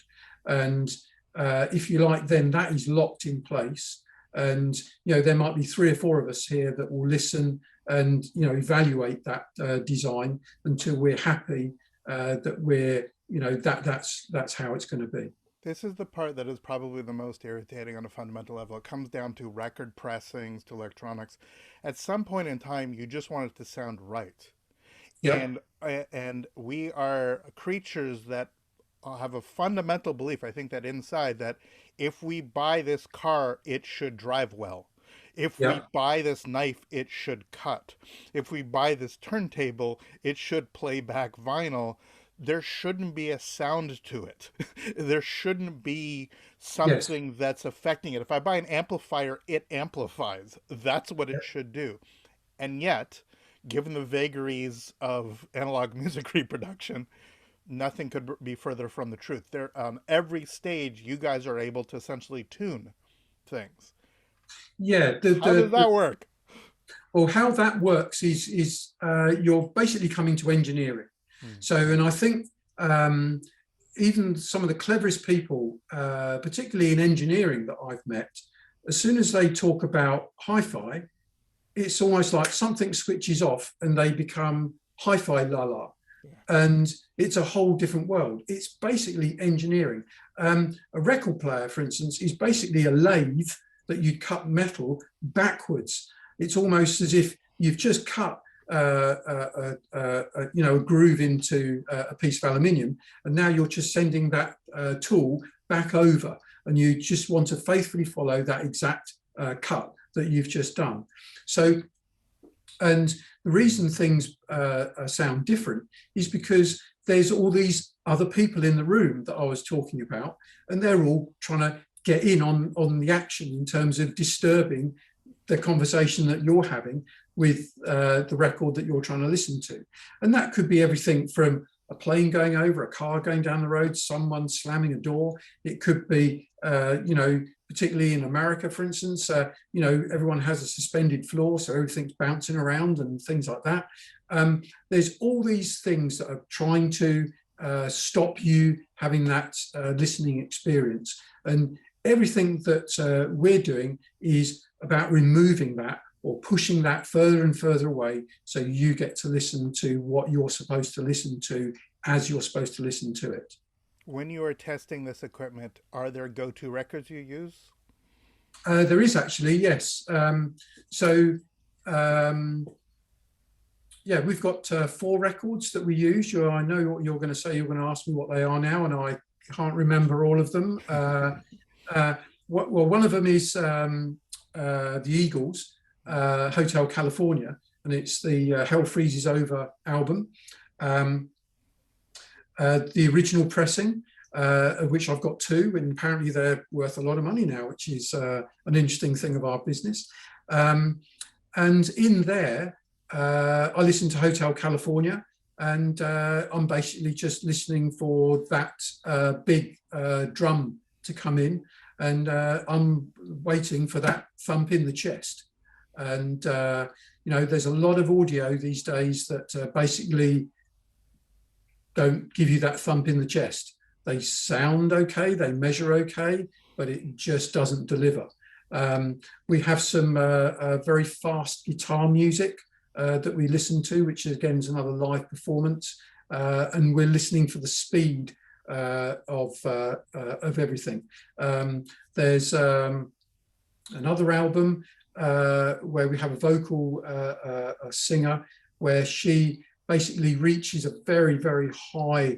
And if you like, then that is locked in place. And there might be 3 or 4 of us here that will listen and evaluate that design until we're happy that we're that's how it's going to be. This is the part that is probably the most irritating on a fundamental level. It comes down to record pressings, to electronics. At some point in time, you just want it to sound right. Yep. And we are creatures that have a fundamental belief, I think, that inside, that if we buy this car, it should drive well. If we buy this knife, it should cut. If we buy this turntable, it should play back vinyl. There shouldn't be a sound to it. There shouldn't be something that's affecting it. If I buy an amplifier, it amplifies. That's what it should do. And yet, given the vagaries of analog music reproduction, nothing could be further from the truth. There, on every stage, you guys are able to essentially tune things. Yeah, How does that work? well, how that works is you're basically coming to engineering. Hmm. So, and I think even some of the cleverest people, particularly in engineering that I've met, as soon as they talk about hi-fi, it's almost like something switches off and they become hi-fi la la. Yeah. And it's a whole different world. It's basically engineering. A record player, for instance, is basically a lathe that you cut metal backwards. It's almost as if you've just cut a groove into a piece of aluminium, and now you're just sending that tool back over, and you just want to faithfully follow that exact cut that you've just done. So, and the reason things sound different is because there's all these other people in the room that I was talking about, and they're all trying to get in on the action in terms of disturbing the conversation that you're having with the record that you're trying to listen to. And that could be everything from a plane going over, a car going down the road, someone slamming a door. It could be, particularly in America, for instance, everyone has a suspended floor, so everything's bouncing around and things like that. There's all these things that are trying to stop you having that listening experience. And everything that we're doing is about removing that or pushing that further and further away, so you get to listen to what you're supposed to listen to as you're supposed to listen to it. When you are testing this equipment, are there Goto records you use? There is actually, yes. So, yeah, we've got 4 records that we use. I know what you're going to say. You're going to ask me what they are now, and I can't remember all of them. Well, one of them is the Eagles, Hotel California, and it's the Hell Freezes Over album. The original pressing, of which I've got 2, and apparently they're worth a lot of money now, which is an interesting thing of our business. And in there, I listen to Hotel California, and I'm basically just listening for that big drum to come in, and I'm waiting for that thump in the chest. And there's a lot of audio these days that basically don't give you that thump in the chest. They sound okay, they measure okay, but it just doesn't deliver. We have some very fast guitar music that we listen to, which again is another live performance, and we're listening for the speed of everything. There's another album where we have a vocal a singer, where she basically reaches a very, very high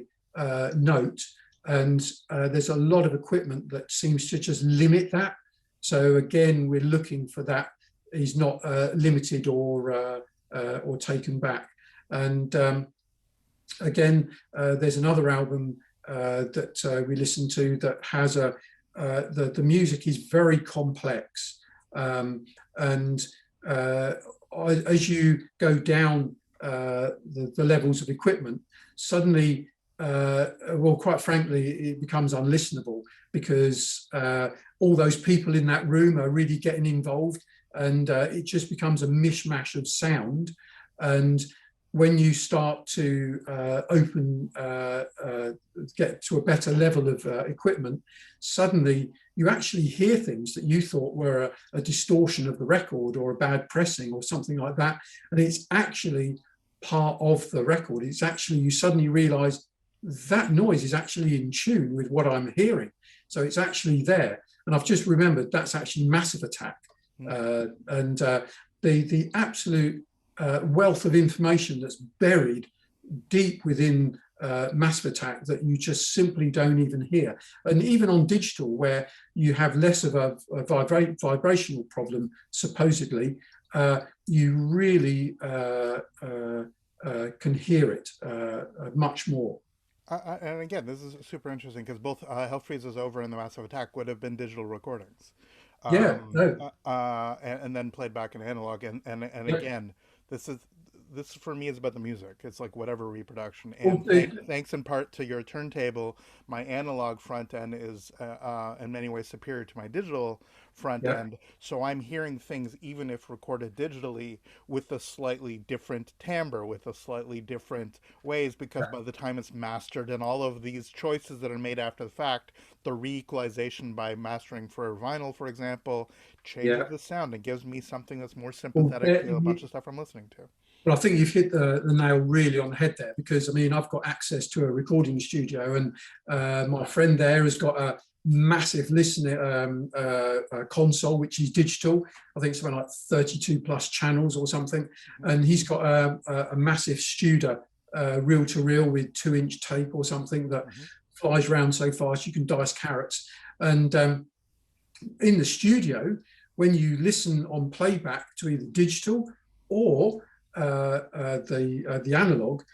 note, and there's a lot of equipment that seems to just limit that. So again, we're looking for that is not limited or taken back. And again, there's another album that we listen to that has the music is very complex, and as you go down the levels of equipment, suddenly, well, quite frankly, it becomes unlistenable, because all those people in that room are really getting involved, and it just becomes a mishmash of sound. And when you start to get to a better level of equipment, suddenly you actually hear things that you thought were a distortion of the record or a bad pressing or something like that. And it's actually part of the record. It's actually, you suddenly realize that noise is actually in tune with what I'm hearing. So it's actually there. And I've just remembered that's actually Massive Attack. And the absolute wealth of information that's buried deep within Massive Attack that you just simply don't even hear. And even on digital, where you have less of a vibrational problem, supposedly, you really can hear it much more. And again, this is super interesting because both Hell Freezes Over and the Massive Attack would have been digital recordings, Yeah, no. and then played back in analog. And Yeah. again, this is this for me is about the music. It's like whatever reproduction. Well, And thanks in part to your turntable, my analog front end is in many ways superior to my digital front yeah, end. So I'm hearing things even if recorded digitally with a slightly different timbre, with a slightly different ways, because yeah, by the time it's mastered and all of these choices that are made after the fact, the re-equalization by mastering for vinyl, for example, changes yeah. the sound and gives me something that's more Well, sympathetic to a bunch of stuff I'm listening to. Well, I think you've hit the nail really on the head there, because I mean, I've got access to a recording studio, and my friend there has got a massive listening console, which is digital. I think it's something like 32 plus channels or something. And he's got a massive Studer reel to reel with 2-inch tape or something that flies around so fast you can dice carrots. And in the studio, when you listen on playback to either digital or the analog,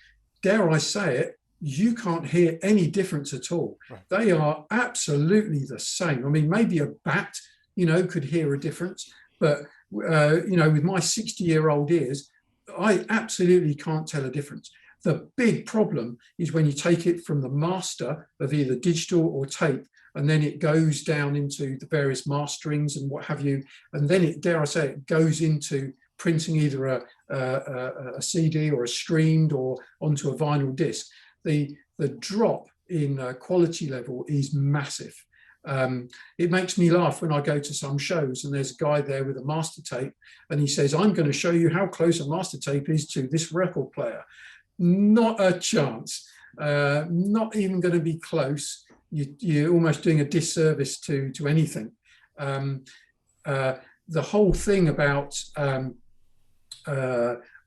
dare I say it, you can't hear any difference at all. Right. They are absolutely the same. I mean, maybe a bat, could hear a difference, but with my 60-year-old ears, I absolutely can't tell a difference. The big problem is when you take it from the master of either digital or tape, and then it goes down into the various masterings and what have you, and then it, dare I say, it goes into printing either a CD or a streamed or onto a vinyl disc. The drop in quality level is massive. It makes me laugh when I go to some shows and there's a guy there with a master tape and he says, I'm going to show you how close a master tape is to this record player. Not a chance. Not even going to be close. You're almost doing a disservice to anything. The whole thing about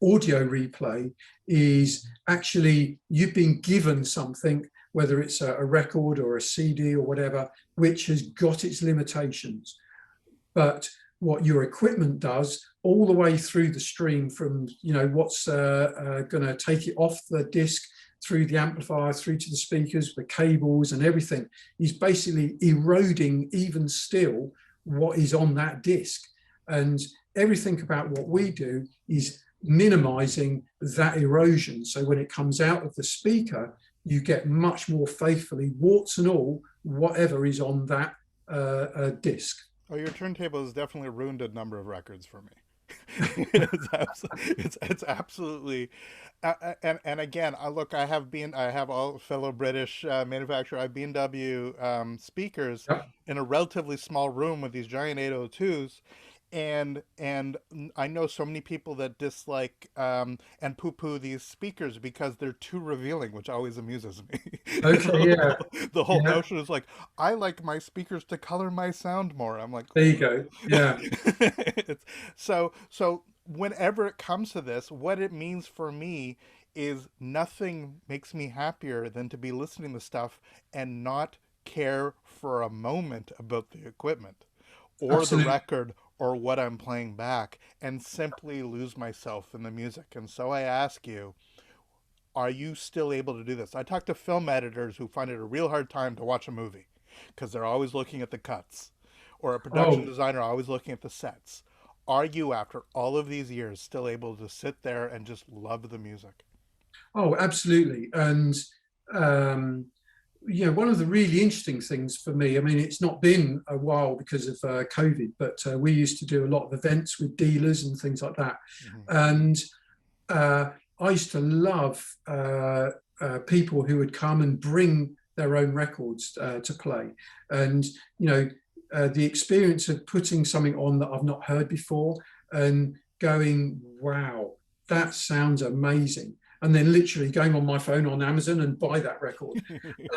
audio replay is actually you've been given something, whether it's a record or a CD or whatever, which has got its limitations. But what your equipment does all the way through the stream from, what's going to take it off the disc, through the amplifier, through to the speakers, the cables and everything, is basically eroding even still what is on that disc. And everything about what we do is minimizing that erosion. So when it comes out of the speaker, you get much more faithfully, warts and all, whatever is on that disc. Oh, your turntable has definitely ruined a number of records for me. It's absolutely, and again, I have all fellow British manufacturer. I have B&W speakers Yep. in a relatively small room with these giant 802s, and I know so many people that dislike and poo-poo these speakers because they're too revealing, which always amuses me. Okay, yeah. The whole Yeah. notion is like, I like my speakers to color my sound more. I'm like, There you go. Yeah. so whenever it comes to this, what it means for me is nothing makes me happier than to be listening to stuff and not care for a moment about the equipment or the Absolutely. record or what I'm playing back and simply lose myself in the music. And so I ask you, are you still able to do this? I talk to film editors who find it a real hard time to watch a movie because they're always looking at the cuts, or a production Oh, designer always looking at the sets. Are you, after all of these years, still able to sit there and just love the music? oh, absolutely. And one of the really interesting things for me, I mean, it's not been a while because of COVID, but we used to do a lot of events with dealers and things like that. Mm-hmm. And I used to love people who would come and bring their own records to play. And, the experience of putting something on that I've not heard before and going, wow, that sounds amazing. And then literally going on my phone on Amazon and buy that record.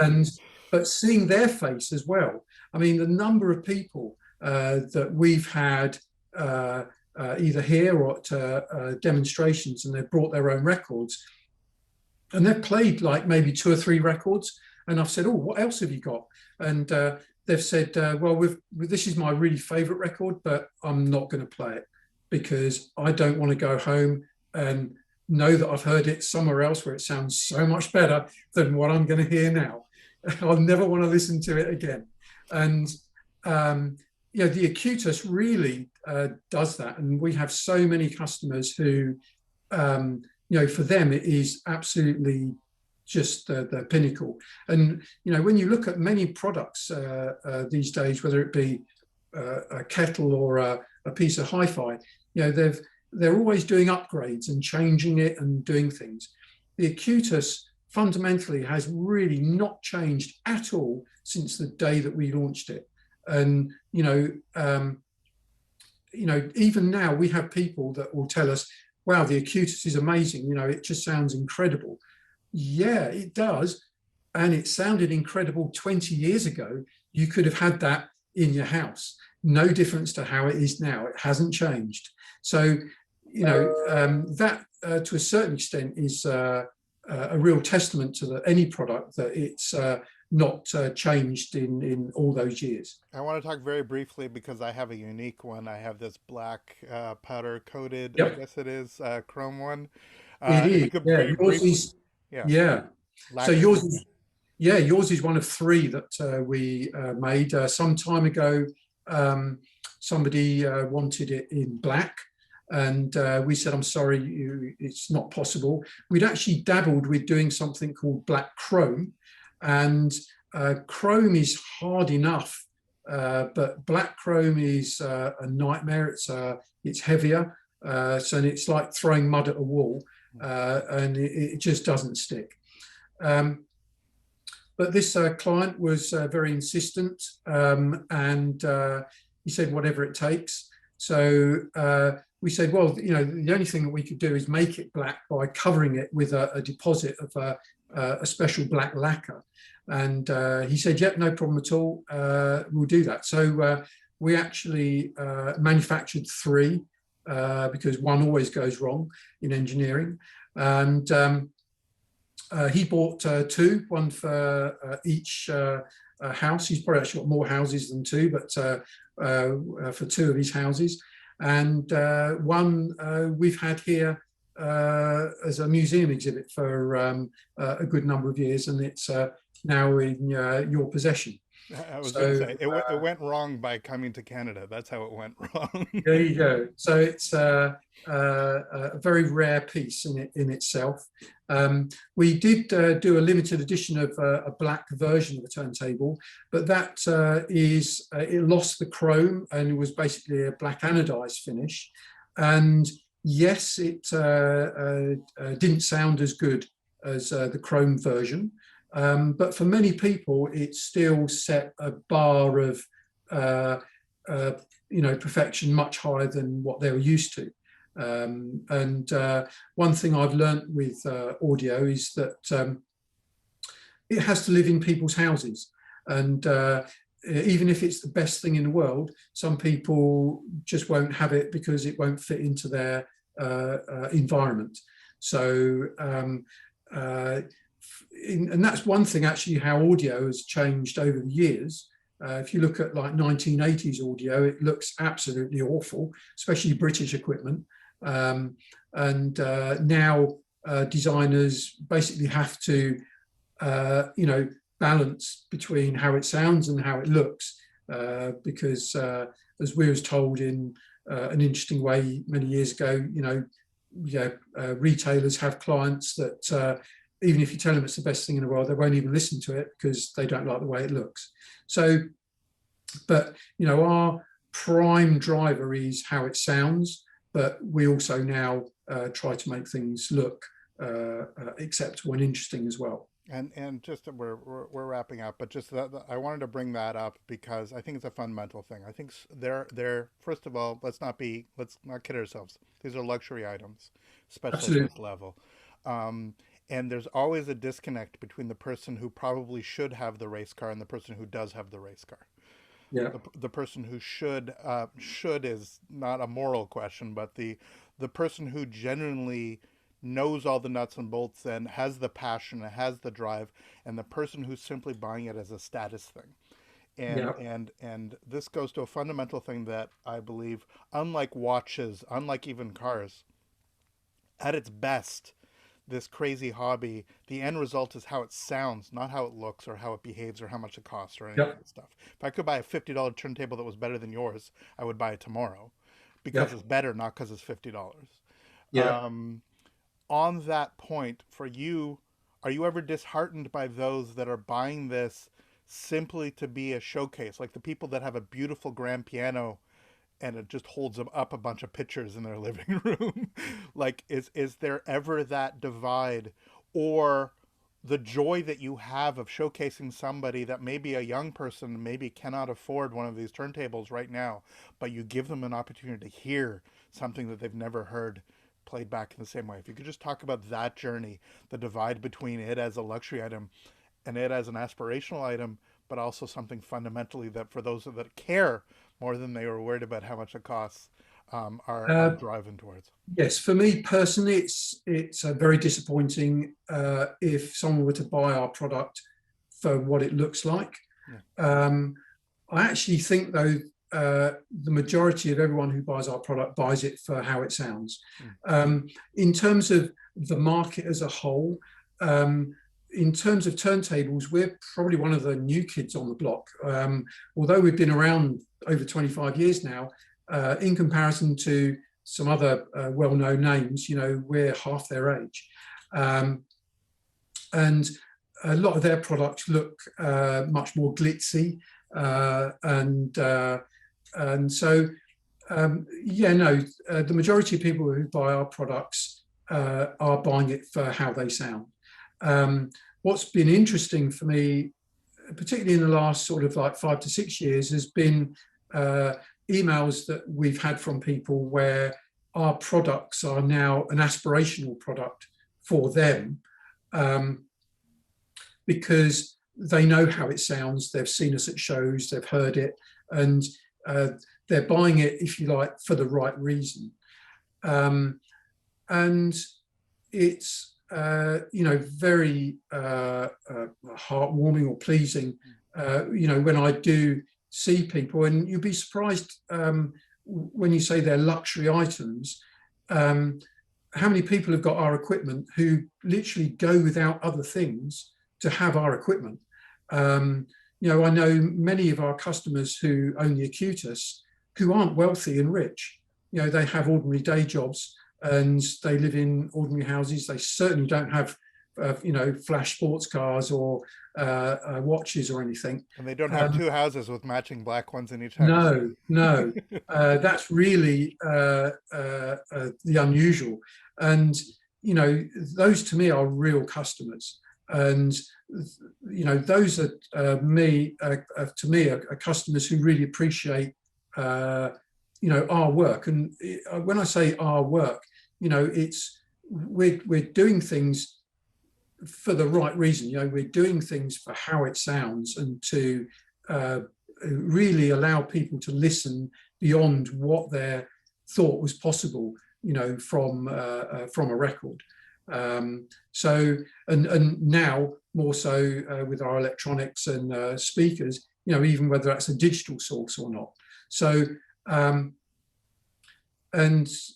And but seeing their face as well. I mean, the number of people that we've had either here or at demonstrations, and they've brought their own records, and they've played like maybe 2 or 3 records, and I've said, oh, what else have you got? And they've said, well, this is my really favorite record, but I'm not going to play it because I don't want to go home and know that I've heard it somewhere else where it sounds so much better than what I'm going to hear now. I'll never want to listen to it again. And the Acutus really does that. And we have so many customers who for them, it is absolutely just the pinnacle. And, when you look at many products these days, whether it be a kettle or a piece of hi-fi, they're always doing upgrades and changing it and doing things. The Acutus fundamentally has really not changed at all since the day that we launched it. And, even now we have people that will tell us, wow, the Acutus is amazing. It just sounds incredible. Yeah, it does. And it sounded incredible 20 years ago. You could have had that in your house. No difference to how it is now. It hasn't changed. So, that to a certain extent is a real testament to any product that it's not changed in all those years. I want to talk very briefly because I have a unique one. I have this black powder coated, I Yep, guess it is, chrome one. it If you is. could Yeah, very yours briefly, is. yeah, Yeah. So lacquer. yours is. Yeah, yours is one of three that we made some time ago. Somebody wanted it in black, and we said, "I'm sorry, it's not possible." We'd actually dabbled with doing something called black chrome, and chrome is hard enough, but black chrome is a nightmare. It's heavier, so it's like throwing mud at a wall, and it just doesn't stick. Um, but this client was very insistent, and he said, whatever it takes. So we said, well, the only thing that we could do is make it black by covering it with a deposit of a special black lacquer. And he said, yep, no problem at all. We'll do that. So we actually manufactured three because one always goes wrong in engineering. And he bought two, one for each house. He's probably actually got more houses than two, but for two of his houses. And one we've had here as a museum exhibit for a good number of years, and it's now in your possession. I was going to say it went wrong by coming to Canada. That's how it went wrong. There you go. So it's a very rare piece in itself. We did do a limited edition of a black version of the turntable, but that it lost the chrome and it was basically a black anodized finish. And yes, it didn't sound as good as the chrome version. But for many people, it still set a bar of perfection much higher than what they were used to. And one thing I've learned with audio is that it has to live in people's houses. And even if it's the best thing in the world, some people just won't have it because it won't fit into their environment. So, and that's one thing actually how audio has changed over the years. If you look at like 1980s audio, it looks absolutely awful, especially British equipment. And now designers basically have to, balance between how it sounds and how it looks, because as we was told in an interesting way many years ago, retailers have clients that even if you tell them it's the best thing in the world, they won't even listen to it because they don't like the way it looks. So, but our prime driver is how it sounds, but we also now try to make things look acceptable and interesting as well. And just we're wrapping up, but just that, I wanted to bring that up because I think it's a fundamental thing. I think they're first of all, let's not kid ourselves. These are luxury items, especially Absolutely. at this level. And there's always a disconnect between the person who probably should have the race car and the person who does have the race car. Yeah. The person who should is not a moral question, but the person who genuinely knows all the nuts and bolts and has the passion and has the drive, and the person who's simply buying it as a status thing. And Yeah. and this goes to a fundamental thing that I believe, unlike watches, unlike even cars, at its best, this crazy hobby, the end result is how it sounds, not how it looks or how it behaves or how much it costs or any of Yep. that stuff. If I could buy a $50 turntable that was better than yours, I would buy it tomorrow because Yep. it's better, not because it's $50. Yeah. Um, on that point, for you, are you ever disheartened by those that are buying this simply to be a showcase, like the people that have a beautiful grand piano and it just holds them up a bunch of pictures in their living room? Like, is there ever that divide, or the joy that you have of showcasing somebody that maybe a young person maybe cannot afford one of these turntables right now, but you give them an opportunity to hear something that they've never heard played back in the same way? If you could just talk about that journey, the divide between it as a luxury item and it as an aspirational item, but also something fundamentally that for those that care more than they were worried about how much it costs, are driving towards. Yes, for me personally, it's very disappointing if someone were to buy our product for what it looks like. Yeah. I actually think, though, the majority of everyone who buys our product buys it for how it sounds. In terms of the market as a whole, in terms of turntables, we're probably one of the new kids on the block. Although we've been around over 25 years now, in comparison to some other well-known names, we're half their age. And a lot of their products look much more glitzy. And so, the majority of people who buy our products are buying it for how they sound. What's been interesting for me, particularly in the last sort of like 5 to 6 years, has been emails that we've had from people where our products are now an aspirational product for them, because they know how it sounds, they've seen us at shows, they've heard it, and they're buying it, if you like, for the right reason. And it's very heartwarming or pleasing, when I do see people, and you'll be surprised when you say they're luxury items, how many people have got our equipment who literally go without other things to have our equipment. I know many of our customers who own the Acutus who aren't wealthy and rich. They have ordinary day jobs and they live in ordinary houses. They certainly don't have flash sports cars or watches or anything. And they don't have two houses with matching black ones in each house. No. That's really the unusual. And, those to me are real customers. And, those are to me are customers who really appreciate, our work. And when I say our work, we're doing things for the right reason. We're doing things for how it sounds and to really allow people to listen beyond what they thought was possible, from a record. So, and now more so with our electronics and speakers, even whether that's a digital source or not. So, it's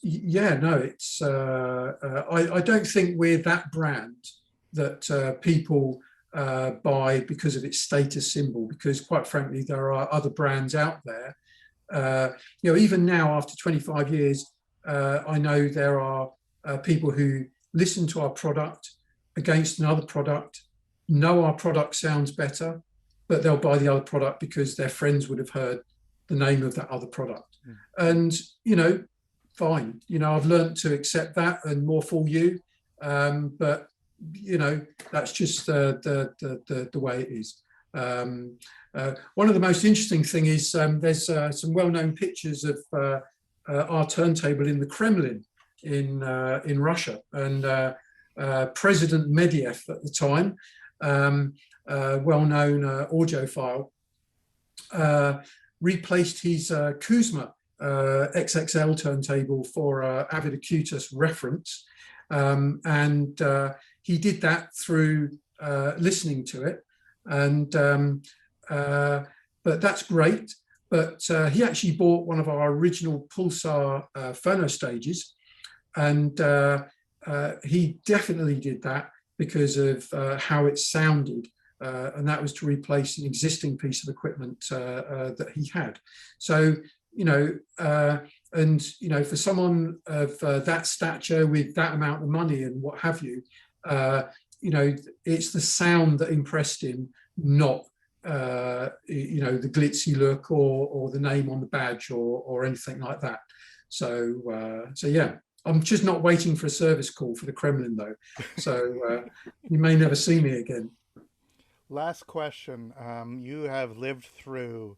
I don't think we're that brand that people buy because of its status symbol, because quite frankly, there are other brands out there. Even now, after 25 years, I know there are people who listen to our product against another product, know our product sounds better, but they'll buy the other product because their friends would have heard the name of that other product. And, fine, I've learned to accept that, and more for you. But that's just the way it is. One of the most interesting thing is there's some well-known pictures of our turntable in the Kremlin in Russia, and President Medvedev at the time, well-known audiophile, replaced his Kuzma XXL turntable for Avid Acutus reference, and he did that through listening to it, and but that's great. But he actually bought one of our original Pulsar phono stages, and he definitely did that because of how it sounded, and that was to replace an existing piece of equipment that he had. So and for someone of that stature with that amount of money and what have you, it's the sound that impressed him, not the glitzy look or the name on the badge or anything like that. So yeah, I'm just not waiting for a service call for the Kremlin though. So you may never see me again. Last question. You have lived through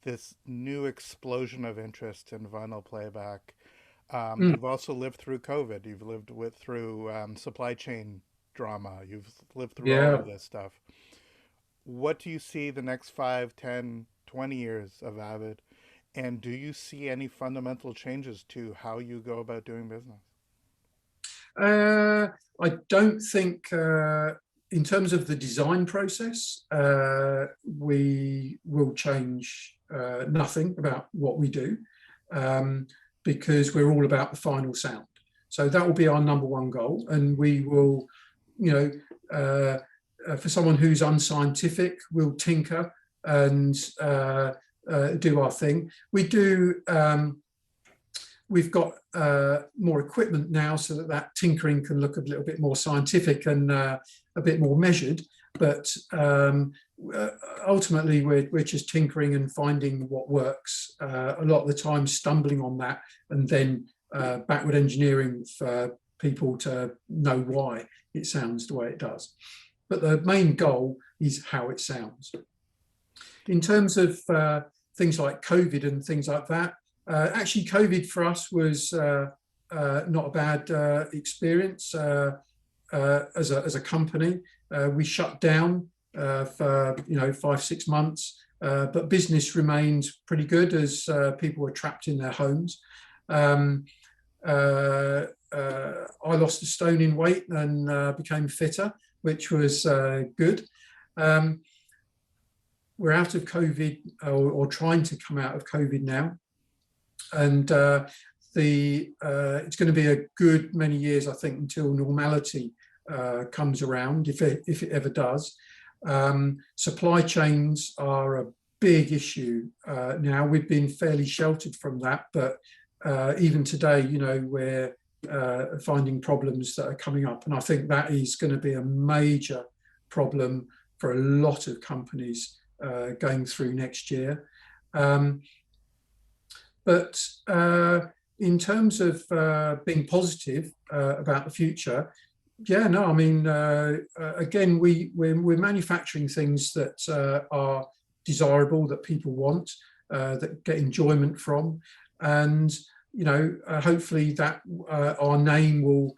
this new explosion of interest in vinyl playback. You've also lived through COVID. You've lived through supply chain drama. You've lived through all Yeah. of this stuff. What do you see the next 5, 10, 20 years of Avid? And do you see any fundamental changes to how you go about doing business? I don't think, in terms of the design process, we will change nothing about what we do, because we're all about the final sound. So that will be our number one goal, and we will, for someone who's unscientific, we'll tinker and do our thing. We've got more equipment now so that tinkering can look a little bit more scientific and a bit more measured. But ultimately, we're just tinkering and finding what works. A lot of the time, stumbling on that and then backward engineering for people to know why it sounds the way it does. But the main goal is how it sounds. In terms of things like COVID and things like that, actually, COVID for us was not a bad experience as a company. We shut down for 5-6 months, but business remained pretty good as people were trapped in their homes. I lost a stone in weight and became fitter, which was good. We're out of COVID, or trying to come out of COVID now. And it's going to be a good many years, I think, until normality comes around, if it ever does. Supply chains are a big issue now. We've been fairly sheltered from that, but even today, we're finding problems that are coming up. And I think that is going to be a major problem for a lot of companies going through next year. But in terms of being positive about the future, yeah, no, I mean, again, we're manufacturing things that are desirable, that people want, that get enjoyment from, and hopefully that our name will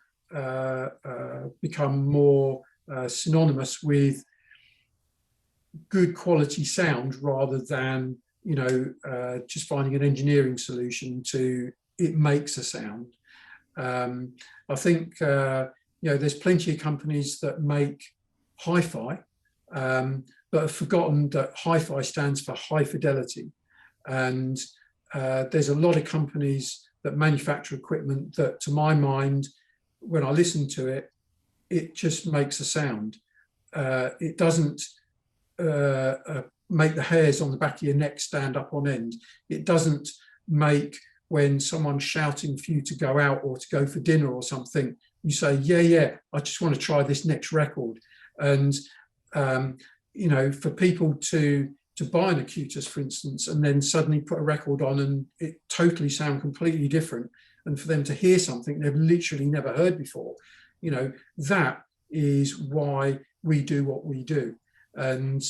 become more synonymous with good quality sound rather than just finding an engineering solution to it makes a sound. I think there's plenty of companies that make hi-fi, but have forgotten that hi-fi stands for high fidelity. And there's a lot of companies that manufacture equipment that, to my mind, when I listen to it, it just makes a sound. It doesn't make the hairs on the back of your neck stand up on end. It doesn't make, when someone's shouting for you to go out or to go for dinner or something, you say, yeah, I just want to try this next record. And, for people to buy an Acutus, for instance, and then suddenly put a record on and it totally sound completely different, and for them to hear something they've literally never heard before, that is why we do what we do. And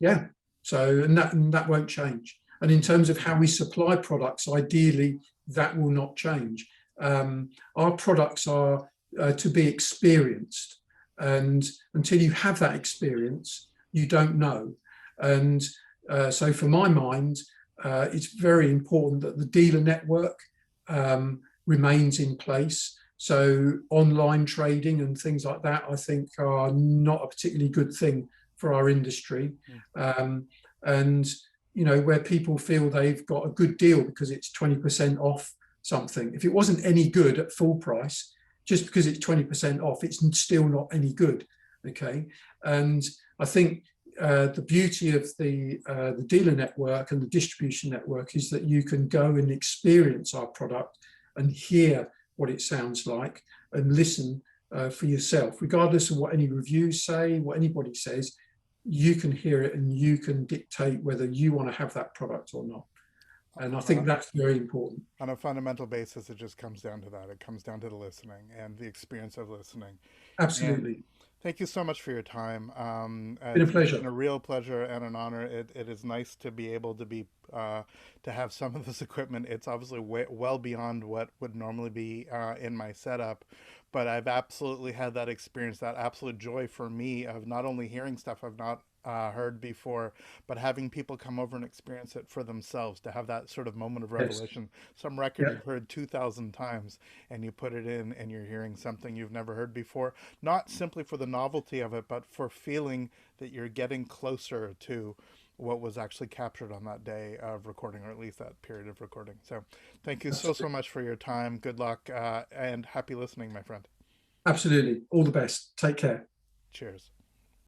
yeah, so and that won't change. And in terms of how we supply products, ideally that will not change. Our products are to be experienced, and until you have that experience, you don't know. And so for my mind, it's very important that the dealer network remains in place. So online trading and things like that, I think, are not a particularly good thing for our industry. And where people feel they've got a good deal because it's 20% off something. If it wasn't any good at full price, just because it's 20% off, it's still not any good. Okay. And I think the beauty of the dealer network and the distribution network is that you can go and experience our product and hear what it sounds like and listen for yourself, regardless of what any reviews say, what anybody says. You can hear it and you can dictate whether you want to have that product or not. And I think that's very important. On a fundamental basis, it just comes down to that. It comes down to the listening and the experience of listening. And Absolutely. thank you so much for your time. Been a It's pleasure. been a real pleasure and an honor. It is nice to be able to be to have some of this equipment. It's obviously well beyond what would normally be in my setup, but I've absolutely had that experience, that absolute joy for me of not only hearing stuff I've not heard before, but having people come over and experience it for themselves, to have that sort of moment of Yes. revelation. Some record Yeah. you've heard 2,000 times and you put it in and you're hearing something you've never heard before, not simply for the novelty of it, but for feeling that you're getting closer to what was actually captured on that day of recording, or at least that period of recording. So thank you so Absolutely. much for your time. Good luck and happy listening, my friend. Absolutely. All the best. Take care. Cheers.